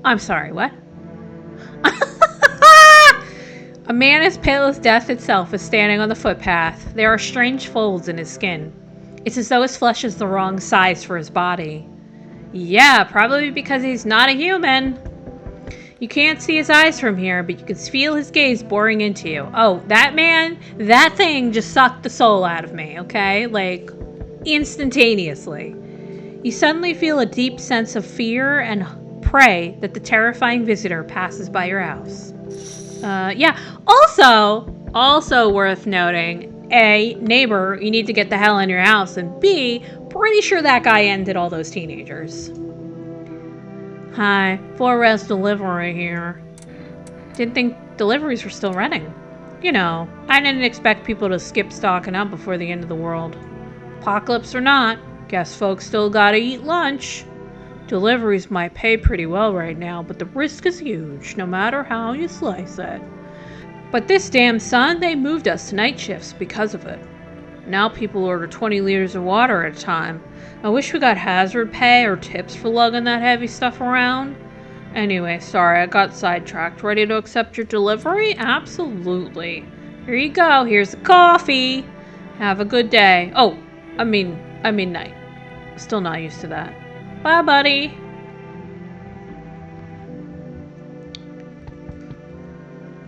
I'm sorry, what? A man as pale as death itself is standing on the footpath. There are strange folds in his skin. It's as though his flesh is the wrong size for his body. Yeah, probably because he's not a human. You can't see his eyes from here, but you can feel his gaze boring into you. Oh, that man, that thing just sucked the soul out of me, okay? Like, instantaneously. You suddenly feel a deep sense of fear and pray that the terrifying visitor passes by your house. Yeah. Also worth noting, A, neighbor, you need to get the hell in your house, and B, pretty sure that guy ended all those teenagers. Hi, 4Res delivery here. Didn't think deliveries were still running. You know, I didn't expect people to skip stocking up before the end of the world. Apocalypse or not, guess folks still gotta eat lunch. Deliveries might pay pretty well right now, but the risk is huge, no matter how you slice it. But this damn sun, they moved us to night shifts because of it. Now people order 20 liters of water at a time. I wish we got hazard pay or tips for lugging that heavy stuff around. Anyway, sorry, I got sidetracked. Ready to accept your delivery? Absolutely. Here you go. Here's the coffee. Have a good day. Oh, I mean night. Still not used to that. Bye, buddy.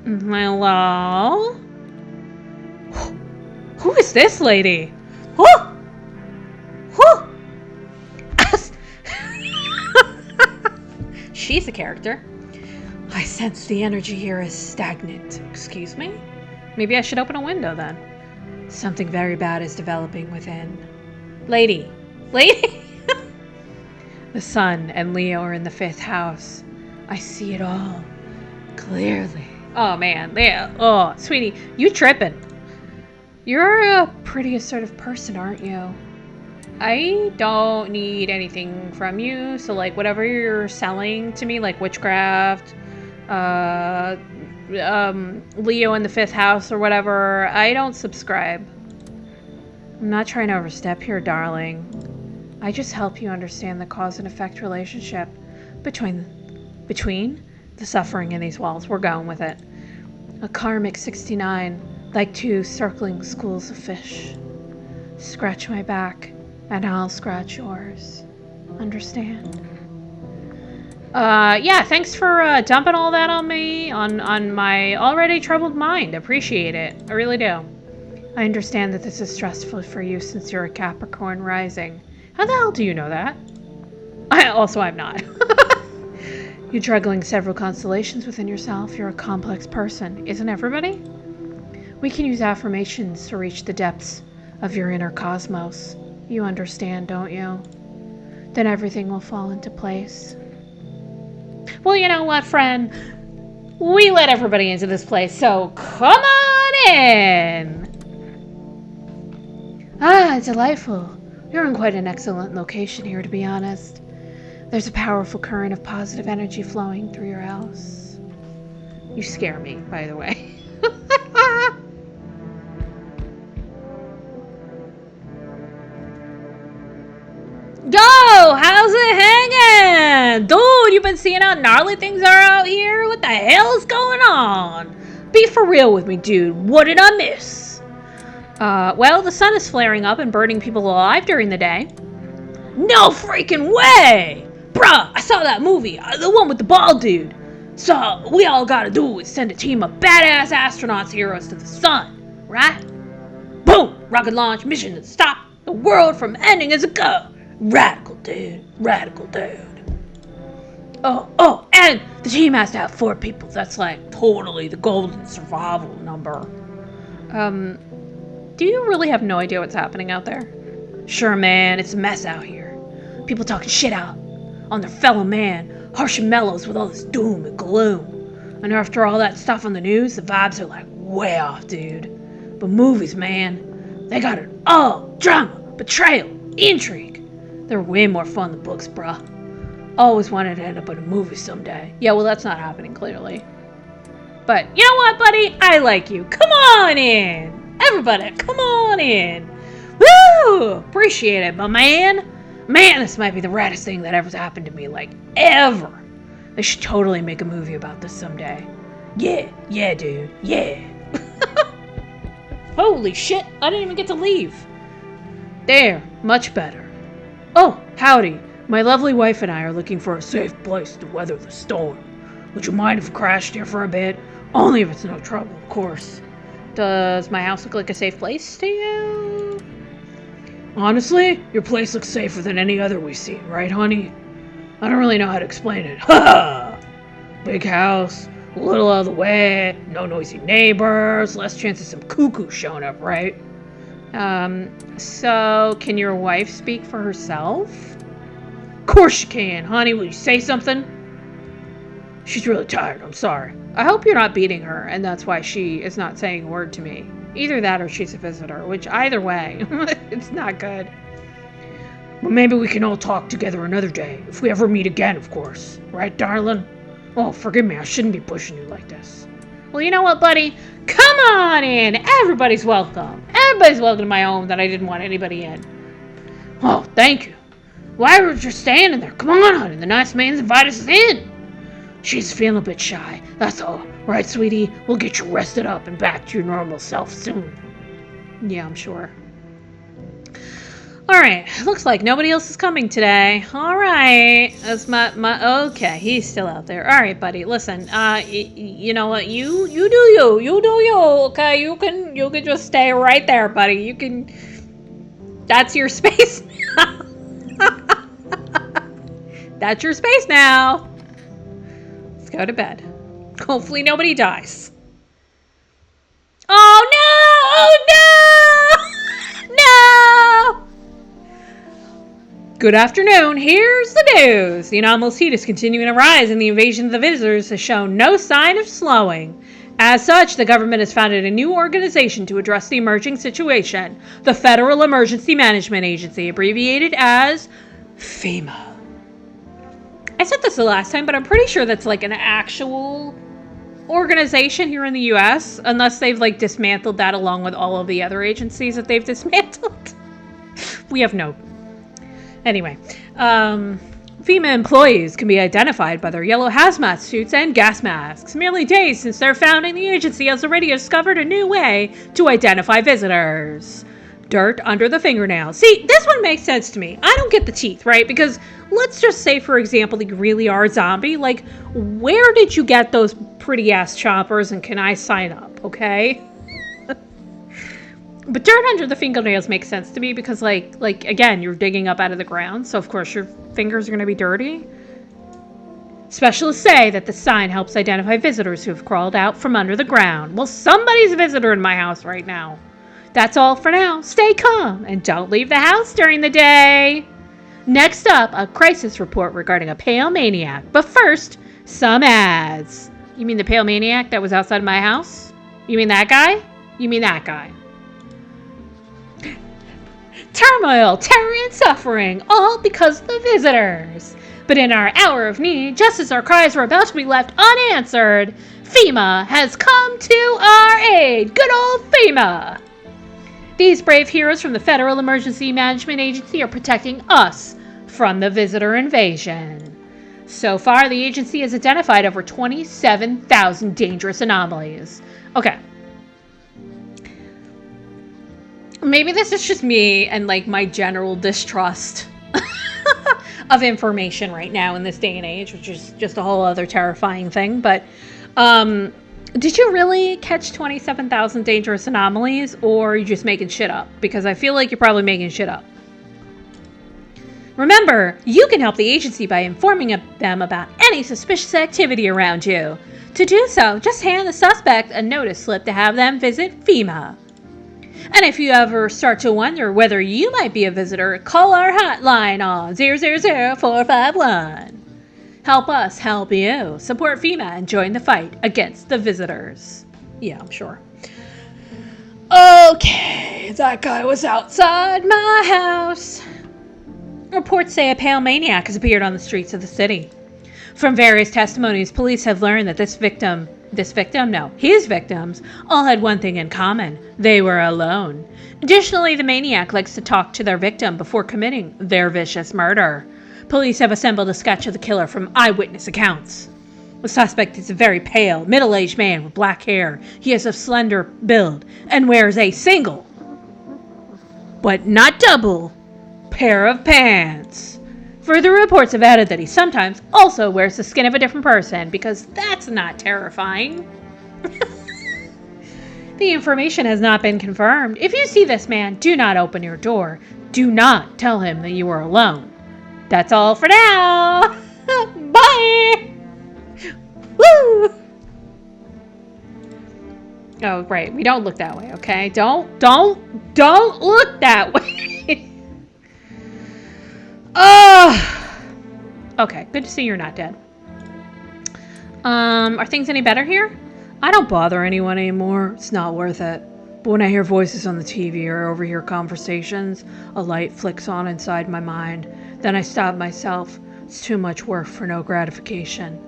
Hello? Who is this lady? Who? She's a character. I sense the energy here is stagnant. Excuse me? Maybe I should open a window then. Something very bad is developing within. Lady. The sun and Leo are in the 5th house. I see it all clearly. Oh man, Leo. Oh, sweetie, you tripping. You're a pretty assertive person, aren't you? I don't need anything from you, so like whatever you're selling to me, like witchcraft, Leo in the 5th house or whatever, I don't subscribe. I'm not trying to overstep here, darling. I just help you understand the cause and effect relationship between the suffering in these walls. We're going with it. A karmic 69, like two circling schools of fish. Scratch my back, and I'll scratch yours. Understand? Yeah, thanks for dumping all that on me, on my already troubled mind. Appreciate it. I really do. I understand that this is stressful for you since you're a Capricorn rising. How the hell do you know that? I'm not. You're juggling several constellations within yourself. You're a complex person. Isn't everybody? We can use affirmations to reach the depths of your inner cosmos. You understand, don't you? Then everything will fall into place. Well, you know what, friend? We let everybody into this place, so come on in! Ah, delightful. You're in quite an excellent location here, to be honest. There's a powerful current of positive energy flowing through your house. You scare me, by the way. Yo, how's it hanging? Dude, you've been seeing how gnarly things are out here? What the hell's going on? Be for real with me, dude. What did I miss? Well, the sun is flaring up and burning people alive during the day. No freaking way! Bruh, I saw that movie, the one with the bald dude. So, we all gotta do is send a team of badass astronauts heroes to the sun, right? Boom! Rocket launch, mission to stop the world from ending as a go. Radical, dude. Radical, dude. Oh, and the team has to have 4 people. That's like totally the golden survival number. Do you really have no idea what's happening out there? Sure, man, it's a mess out here. People talking shit out on their fellow man, harsh and mellows with all this doom and gloom. And after all that stuff on the news, the vibes are like way off, dude. But movies, man, they got it all. Drama, betrayal, intrigue. They're way more fun than books, bruh. Always wanted to end up in a movie someday. Yeah, well, that's not happening, clearly. But you know what, buddy? I like you. Come on in. Everybody, come on in. Woo! Appreciate it, my man. Man, this might be the raddest thing that ever happened to me, like, ever. They should totally make a movie about this someday. Yeah, dude. Yeah. Holy shit, I didn't even get to leave. There, much better. Oh, howdy. My lovely wife and I are looking for a safe place to weather the storm. Would you mind if we crashed here for a bit? Only if it's no trouble, of course. Does my house look like a safe place to you? Honestly, your place looks safer than any other we've seen, right, honey? I don't really know how to explain it. Ha! Big house, a little out of the way, no noisy neighbors, less chance of some cuckoo showing up, right? So can your wife speak for herself? Of course she can, honey. Will you say something? She's really tired, I'm sorry. I hope you're not beating her, and that's why she is not saying a word to me. Either that or she's a visitor, which either way, it's not good. Well, maybe we can all talk together another day, if we ever meet again, of course. Right, darling? Oh, forgive me, I shouldn't be pushing you like this. Well, you know what, buddy? Come on in. Everybody's welcome. Everybody's welcome to my home that I didn't want anybody in. Oh, thank you. Why were you just standing there? Come on, honey. The nice man's invited us in. She's feeling a bit shy. That's all. Right, sweetie? We'll get you rested up and back to your normal self soon. Yeah, I'm sure. Alright, looks like nobody else is coming today. Alright, that's my okay, he's still out there. Alright, buddy, listen, you know what, you do you, okay? You can just stay right there, buddy. You can, that's your space now. That's your space now. Let's go to bed. Hopefully nobody dies. Oh no! Oh no! No! Good afternoon. Here's the news. The anomalous heat is continuing to rise, and the invasion of the visitors has shown no sign of slowing. As such, the government has founded a new organization to address the emerging situation, the Federal Emergency Management Agency, abbreviated as FEMA. I said this the last time, but I'm pretty sure that's like an actual organization here in the US, unless they've like dismantled that along with all of the other agencies that they've dismantled. We have no. Anyway, FEMA employees can be identified by their yellow hazmat suits and gas masks. Merely days since their founding, the agency has already discovered a new way to identify visitors. Dirt under the fingernails. See, this one makes sense to me. I don't get the teeth, right? Because let's just say, for example, you really are a zombie. Like, where did you get those pretty ass choppers and can I sign up, okay? But dirt under the fingernails makes sense to me because, like again, you're digging up out of the ground, so of course your fingers are going to be dirty. Specialists say that the sign helps identify visitors who have crawled out from under the ground. Well, somebody's a visitor in my house right now. That's all for now. Stay calm and don't leave the house during the day. Next up, a crisis report regarding a pale maniac. But first, some ads. You mean the pale maniac that was outside my house? You mean that guy? You mean that guy? Turmoil, terror, and suffering, all because of the visitors. But in our hour of need, just as our cries were about to be left unanswered, FEMA has come to our aid. Good old FEMA. These brave heroes from the Federal Emergency Management Agency are protecting us from the visitor invasion. So far, the agency has identified over 27,000 dangerous anomalies. Okay. Maybe this is just me and like my general distrust of information right now in this day and age, which is just a whole other terrifying thing. But did you really catch 27,000 dangerous anomalies, or are you just making shit up? Because I feel like you're probably making shit up. Remember, you can help the agency by informing them about any suspicious activity around you. To do so, just hand the suspect a notice slip to have them visit FEMA. And if you ever start to wonder whether you might be a visitor, call our hotline on 00451. Help us help you. Support FEMA and join the fight against the visitors. Yeah, I'm sure. Okay, that guy was outside my house. Reports say a pale maniac has appeared on the streets of the city. From various testimonies, police have learned that his victims all had one thing in common. They were alone. Additionally, the maniac likes to talk to their victim before committing their vicious murder. Police have assembled a sketch of the killer from eyewitness accounts. The suspect is a very pale, middle-aged man with black hair. He has a slender build and wears a single, but not double, pair of pants. Further reports have added that he sometimes also wears the skin of a different person, because that's not terrifying. The information has not been confirmed. If you see this man, do not open your door. Do not tell him that you are alone. That's all for now. Bye. Woo. Oh, right. We don't look that way, okay? Don't look that way. Oh, okay. Good to see you're not dead. Are things any better here? I don't bother anyone anymore. It's not worth it. But when I hear voices on the TV or overhear conversations, a light flicks on inside my mind. Then I stop myself. It's too much work for no gratification.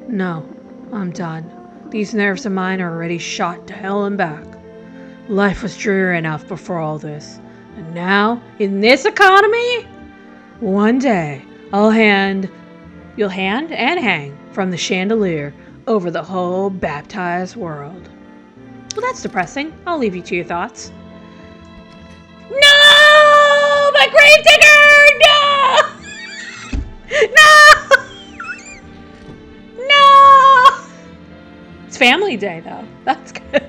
No, I'm done. These nerves of mine are already shot to hell and back. Life was dreary enough before all this. And now, in this economy? One day, you'll hand and hang from the chandelier over the whole baptized world. Well, that's depressing. I'll leave you to your thoughts. No! My gravedigger! No! No! No! It's family day, though. That's good.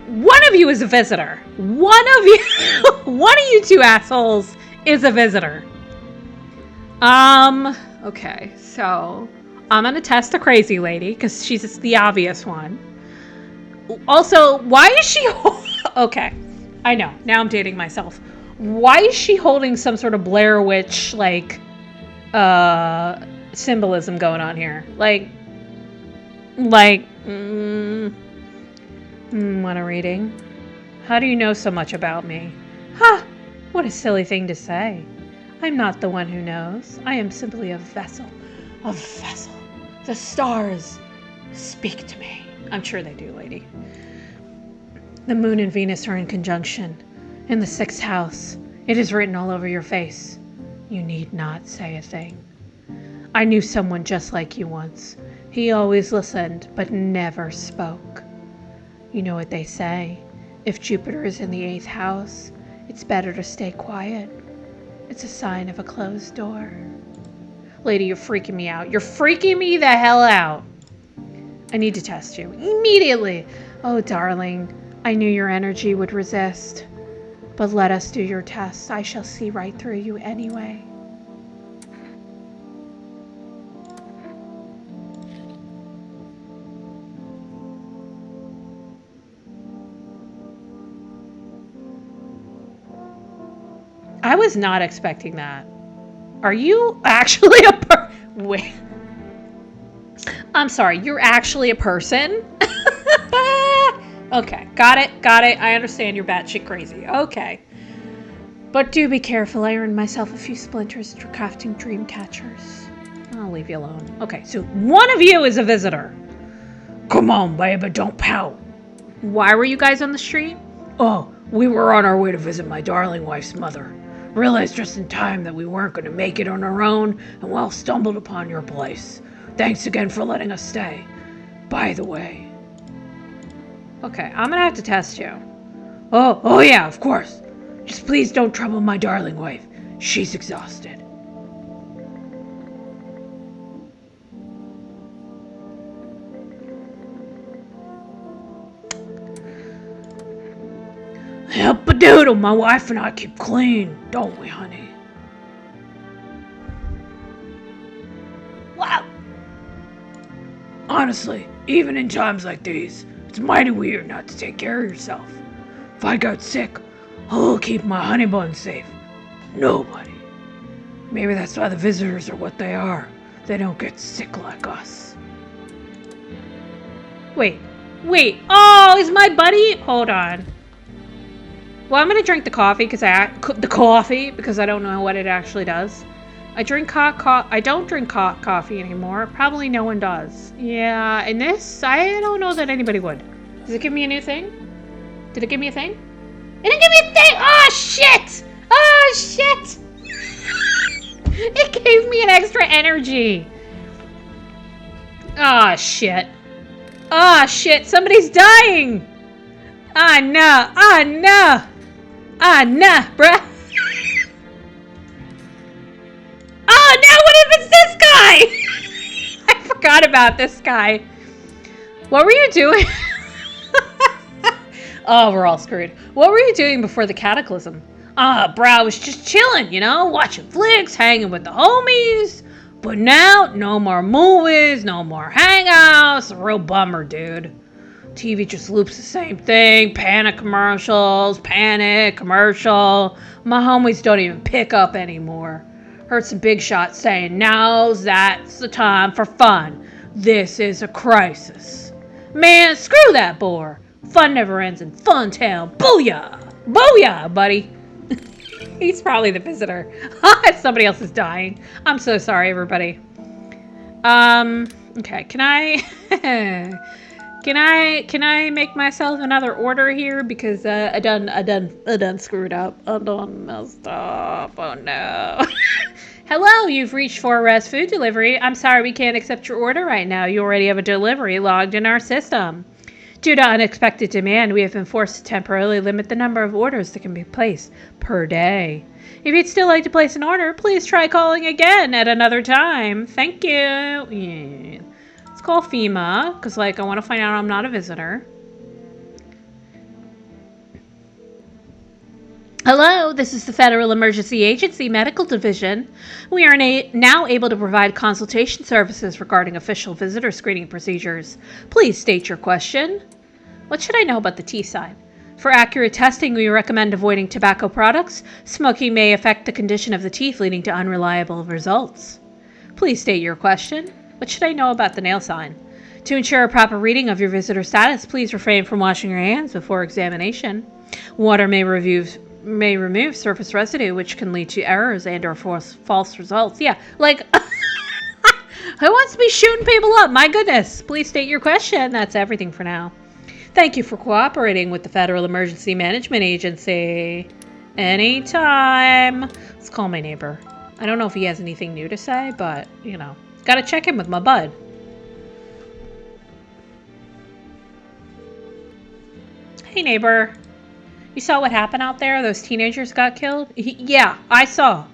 One of you is a visitor. One of you two assholes is a visitor. Okay, so I'm gonna test the crazy lady because she's the obvious one. Also, why is she? Okay, I know. Now I'm dating myself. Why is she holding some sort of Blair Witch symbolism going on here? Want a reading? How do you know so much about me? Ha! What a silly thing to say. I'm not the one who knows. I am simply a vessel. A vessel. The stars speak to me. I'm sure they do, lady. The moon and Venus are in conjunction. In the 6th house, it is written all over your face. You need not say a thing. I knew someone just like you once. He always listened, but never spoke. You know what they say. If Jupiter is in the 8th house, it's better to stay quiet. It's a sign of a closed door. Lady, you're freaking me out. You're freaking me the hell out. I need to test you. Immediately. Oh, darling, I knew your energy would resist. But let us do your test. I shall see right through you anyway. I was not expecting that. Are you actually a wait. I'm sorry, you're actually a person? Okay, got it. I understand you're batshit crazy. Okay. But do be careful. I earned myself a few splinters for crafting dream catchers. I'll leave you alone. Okay, so one of you is a visitor. Come on, baby, don't pout. Why were you guys on the street? Oh, we were on our way to visit my darling wife's mother. Realized just in time that we weren't going to make it on our own, and well, stumbled upon your place. Thanks again for letting us stay. By the way. Okay, I'm gonna have to test you. Oh yeah, of course. Just please don't trouble my darling wife. She's exhausted. Help a doodle, my wife and I keep clean, don't we, honey? Wow. Honestly, even in times like these, it's mighty weird not to take care of yourself. If I got sick, who'll keep my honey bun safe? Nobody. Maybe that's why the visitors are what they are. They don't get sick like us. Wait. Oh, is my buddy? Hold on. Well, I'm gonna drink the coffee because I don't know what it actually does. I don't drink coffee anymore. Probably no one does. Yeah, and this, I don't know that anybody would. Does it give me a new thing? Did it give me a thing? It didn't give me a thing! Oh, shit! It gave me an extra energy. Oh, shit. Somebody's dying! Ah, no, bruh. Oh, no, what if it's this guy? I forgot about this guy. What were you doing? Oh, we're all screwed. What were you doing before the cataclysm? Bro, I was just chilling, watching flicks, hanging with the homies. But now, no more movies, no more hangouts. A real bummer, dude. TV just loops the same thing. Panic commercial. My homies don't even pick up anymore. Heard some big shots saying, that's the time for fun. This is a crisis. Man, screw that bore. Fun never ends in Fun Town. Booyah! Booyah, buddy. He's probably the visitor. Somebody else is dying. I'm so sorry, everybody. Okay, can I make myself another order here because I done screwed up. I done messed up. Oh no. Hello, you've reached Forest Food Delivery. I'm sorry we can't accept your order right now. You already have a delivery logged in our system. Due to unexpected demand, we have been forced to temporarily limit the number of orders that can be placed per day. If you'd still like to place an order, please try calling again at another time. Thank you. Yeah. Let's call FEMA, because, I want to find out I'm not a visitor. Hello, this is the Federal Emergency Agency Medical Division. We are now able to provide consultation services regarding official visitor screening procedures. Please state your question. What should I know about the T sign? For accurate testing, we recommend avoiding tobacco products. Smoking may affect the condition of the teeth, leading to unreliable results. Please state your question. What should I know about the nail sign? To ensure a proper reading of your visitor status, please refrain from washing your hands before examination. Water may remove surface residue, which can lead to errors and or false results. Yeah, Who wants to be shooting people up? My goodness. Please state your question. That's everything for now. Thank you for cooperating with the Federal Emergency Management Agency. Anytime. Let's call my neighbor. I don't know if he has anything new to say, but, you know, gotta check in with my bud. Hey, neighbor. You saw what happened out there? Those teenagers got killed? Yeah, I saw.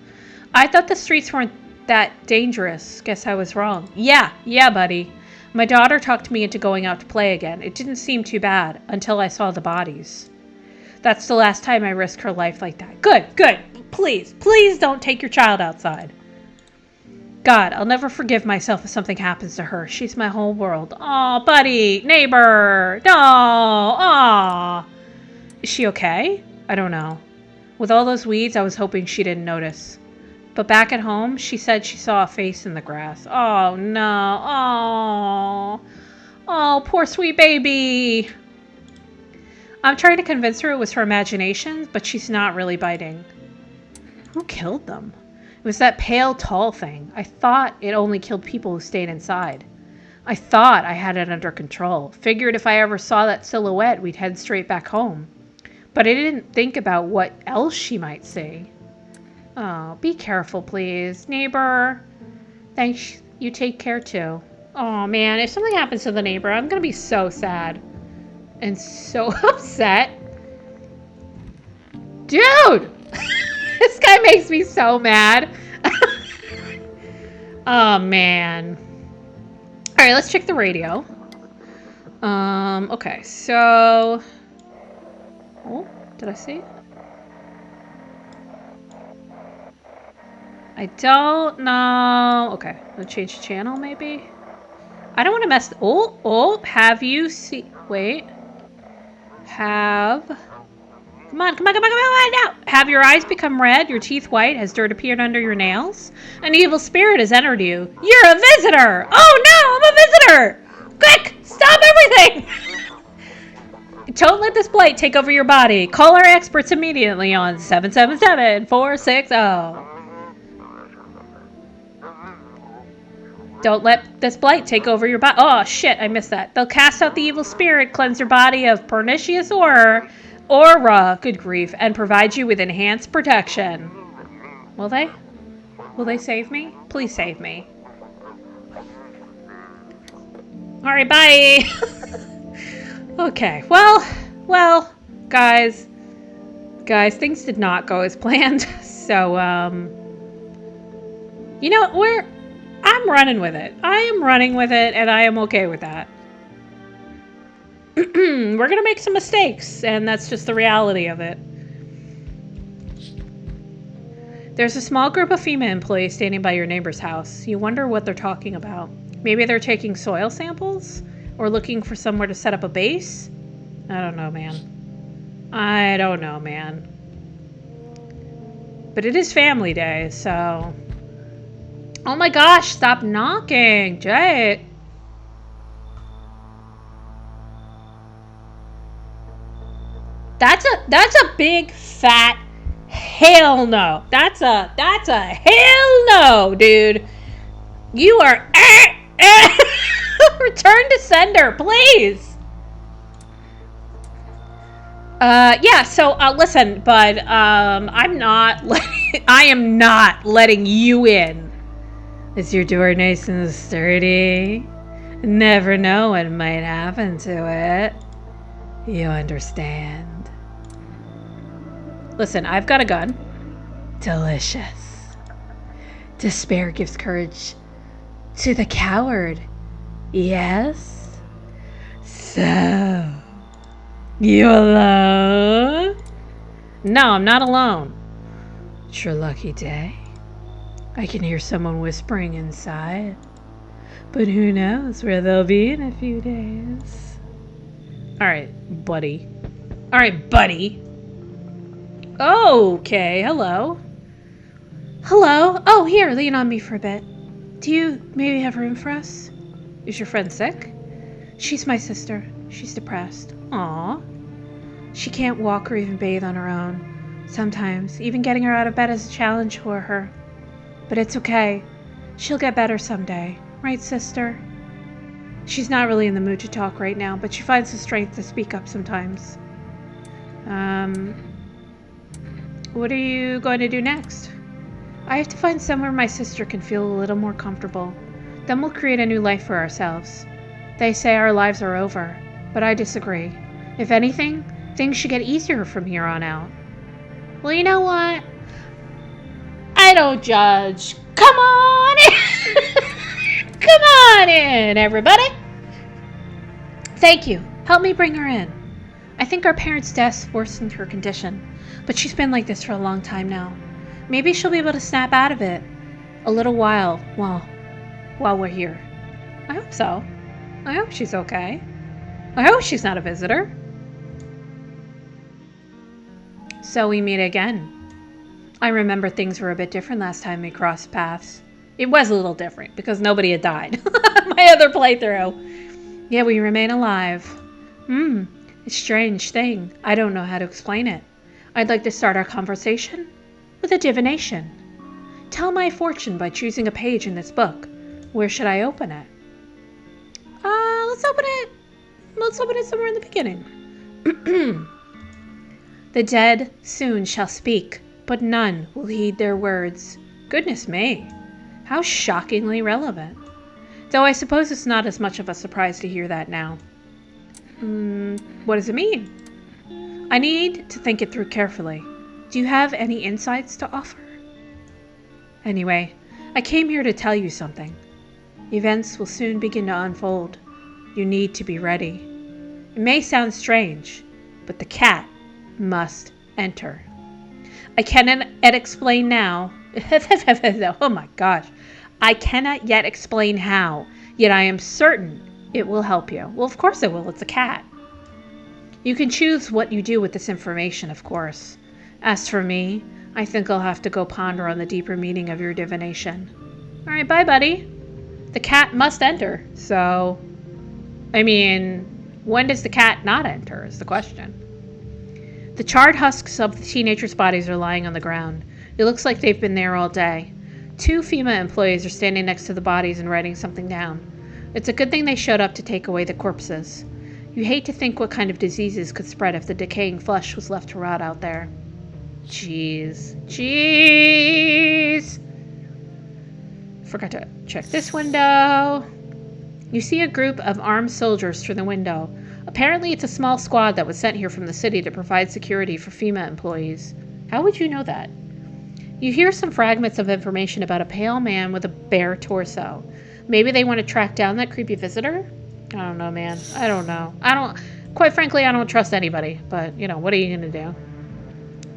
I thought the streets weren't that dangerous. Guess I was wrong. Yeah, buddy. My daughter talked me into going out to play again. It didn't seem too bad until I saw the bodies. That's the last time I risk her life like that. Good. Please don't take your child outside. God, I'll never forgive myself if something happens to her. She's my whole world. Aw, buddy, neighbor. No, aw. Is she okay? I don't know. With all those weeds, I was hoping she didn't notice. But back at home, she said she saw a face in the grass. Oh, no. Oh, poor sweet baby. I'm trying to convince her it was her imagination, but she's not really biting. Who killed them? It was that pale, tall thing. I thought it only killed people who stayed inside. I thought I had it under control. Figured if I ever saw that silhouette, we'd head straight back home. But I didn't think about what else she might see. Oh, be careful, please. Neighbor. Thanks. You take care, too. Oh, man. If something happens to the neighbor, I'm going to be so sad. And so upset. Dude! This guy makes me so mad. Oh, man. All right, let's check the radio. Okay, so... Oh, did I see it? I don't know. Okay, I'll change the channel, maybe? I don't want to mess... Oh, have you seen... Wait. Come on now! Have your eyes become red, your teeth white, has dirt appeared under your nails? An evil spirit has entered you. You're a visitor! Oh no, I'm a visitor! Quick, stop everything! Don't let this blight take over your body. Call our experts immediately on 777-460. Don't let this blight take over your body. Oh, shit, I missed that. They'll cast out the evil spirit, cleanse your body of pernicious aura, good grief, and provide you with enhanced protection. Will they? Will they save me? Please save me. All right, bye. Okay, well, guys, things did not go as planned. So, you know, I'm running with it. I am running with it, and I am okay with that. We're going to make some mistakes, and that's just the reality of it. There's a small group of female employees standing by your neighbor's house. You wonder what they're talking about. Maybe they're taking soil samples? Or looking for somewhere to set up a base? I don't know, man. But it is family day, so... Oh my gosh, stop knocking, Jay. That's a big fat hell no. That's a hell no, dude. You are return to sender, please. Yeah, so listen, bud, I am not letting you in. Is your door nice and sturdy? Never know what might happen to it. You understand. Listen, I've got a gun. Delicious. Despair gives courage to the coward. Yes? So, you alone? No, I'm not alone. It's your lucky day. I can hear someone whispering inside. But who knows where they'll be in a few days. Alright, buddy. Okay, hello. Oh, here, lean on me for a bit. Do you maybe have room for us? Is your friend sick? She's my sister. She's depressed. Aww. She can't walk or even bathe on her own. Sometimes, even getting her out of bed is a challenge for her. But it's okay. She'll get better someday. Right, sister? She's not really in the mood to talk right now, but she finds the strength to speak up sometimes. What are you going to do next? I have to find somewhere my sister can feel a little more comfortable. Then we'll create a new life for ourselves. They say our lives are over, but I disagree. If anything, things should get easier from here on out. Well, you know what? I don't judge. Come on in! Come on in, everybody! Thank you. Help me bring her in. I think our parents' deaths worsened her condition, but she's been like this for a long time now. Maybe she'll be able to snap out of it a little while we're here. I hope so. I hope she's okay. I hope she's not a visitor. So we meet again. I remember things were a bit different last time we crossed paths. It was a little different because nobody had died. My other playthrough. Yeah, we remain alive. It's a strange thing. I don't know how to explain it. I'd like to start our conversation with a divination. Tell my fortune by choosing a page in this book. Where should I open it? Let's open it somewhere in the beginning. The dead soon shall speak, but none will heed their words. Goodness me, how shockingly relevant. Though I suppose it's not as much of a surprise to hear that now. What does it mean? I need to think it through carefully. Do you have any insights to offer? Anyway, I came here to tell you something. Events will soon begin to unfold. You need to be ready. It may sound strange, but the cat must enter. I cannot yet explain now. Oh my gosh. I cannot yet explain how, yet I am certain it will help you. Well, of course it will. It's a cat. You can choose what you do with this information, of course. As for me, I think I'll have to go ponder on the deeper meaning of your divination. All right, bye, buddy. The cat must enter. So, I mean, when does the cat not enter is the question. The charred husks of the teenagers' bodies are lying on the ground. It looks like they've been there all day. 2 FEMA employees are standing next to the bodies and writing something down. It's a good thing they showed up to take away the corpses. You hate to think what kind of diseases could spread if the decaying flesh was left to rot out there. Jeez. Forgot to check this window. You see a group of armed soldiers through the window. Apparently it's a small squad that was sent here from the city to provide security for FEMA employees. How would you know that? You hear some fragments of information about a pale man with a bare torso. Maybe they want to track down that creepy visitor? I don't know, man. I don't know. Quite frankly, I don't trust anybody. But, what are you going to do?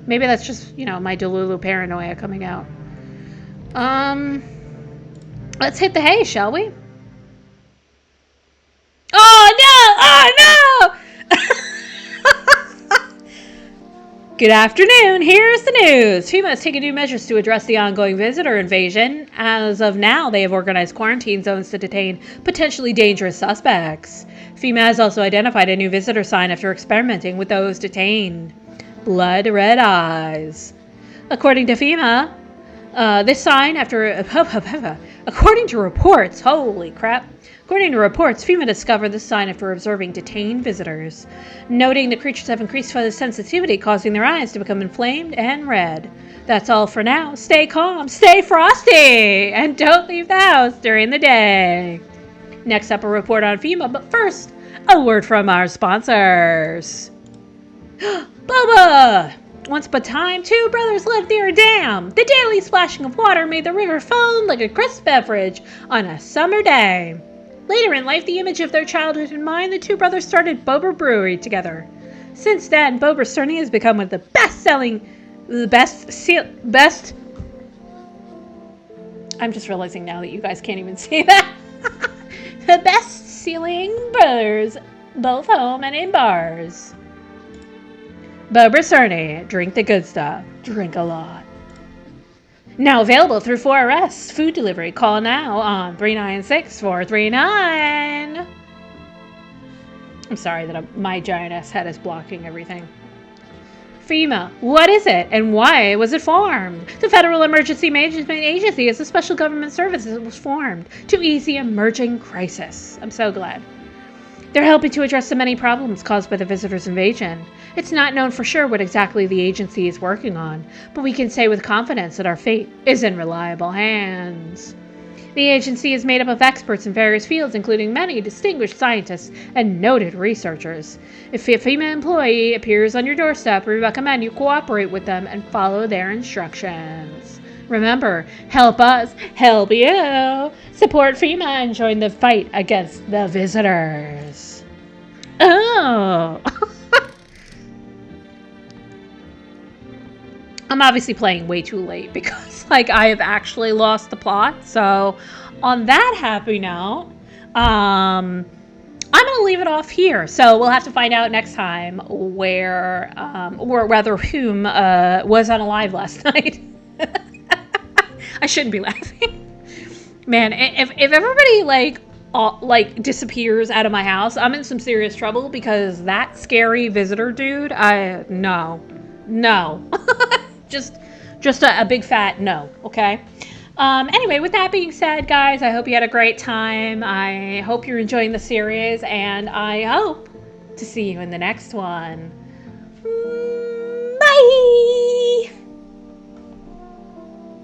Maybe that's just, my Delulu paranoia coming out. Let's hit the hay, shall we? Oh, no! Good afternoon. Here's the news. FEMA has taken new measures to address the ongoing visitor invasion. As of now, they have organized quarantine zones to detain potentially dangerous suspects. FEMA has also identified a new visitor sign after experimenting with those detained. Blood red eyes. According to FEMA, this sign according to reports, FEMA discovered this sign after observing detained visitors, noting the creatures have increased sensitivity, causing their eyes to become inflamed and red. That's all for now. Stay calm, stay frosty, and don't leave the house during the day. Next up, a report on FEMA, but first, a word from our sponsors. Boba! Once upon a time, 2 brothers lived near a dam. The daily splashing of water made the river foam like a crisp beverage on a summer day. Later in life, the image of their childhood in mind, the 2 brothers started Bober Brewery together. Since then, Bober certainly has become one of the best. I'm just realizing now that you guys can't even say that. The best-selling brothers, both home and in bars. Bober Cerny, drink the good stuff, drink a lot. Now available through 4S food delivery. Call now on 396-439. I'm sorry that my giant ass head is blocking everything. FEMA, what is it and why was it formed? The Federal Emergency Management Agency is a special government service that was formed to ease the emerging crisis. I'm so glad. They're helping to address the many problems caused by the visitors' invasion. It's not known for sure what exactly the agency is working on, but we can say with confidence that our fate is in reliable hands. The agency is made up of experts in various fields, including many distinguished scientists and noted researchers. If a female employee appears on your doorstep, we recommend you cooperate with them and follow their instructions. Remember, help us, help you. Support FEMA and join the fight against the visitors. Oh. I'm obviously playing way too late because, I have actually lost the plot. So, on that happy note, I'm going to leave it off here. So, we'll have to find out next time where, or rather whom, was unalive last night. I shouldn't be laughing. Man, if everybody, disappears out of my house, I'm in some serious trouble because that scary visitor dude, no. Just a big fat no, okay? Anyway, with that being said, guys, I hope you had a great time. I hope you're enjoying the series, and I hope to see you in the next one.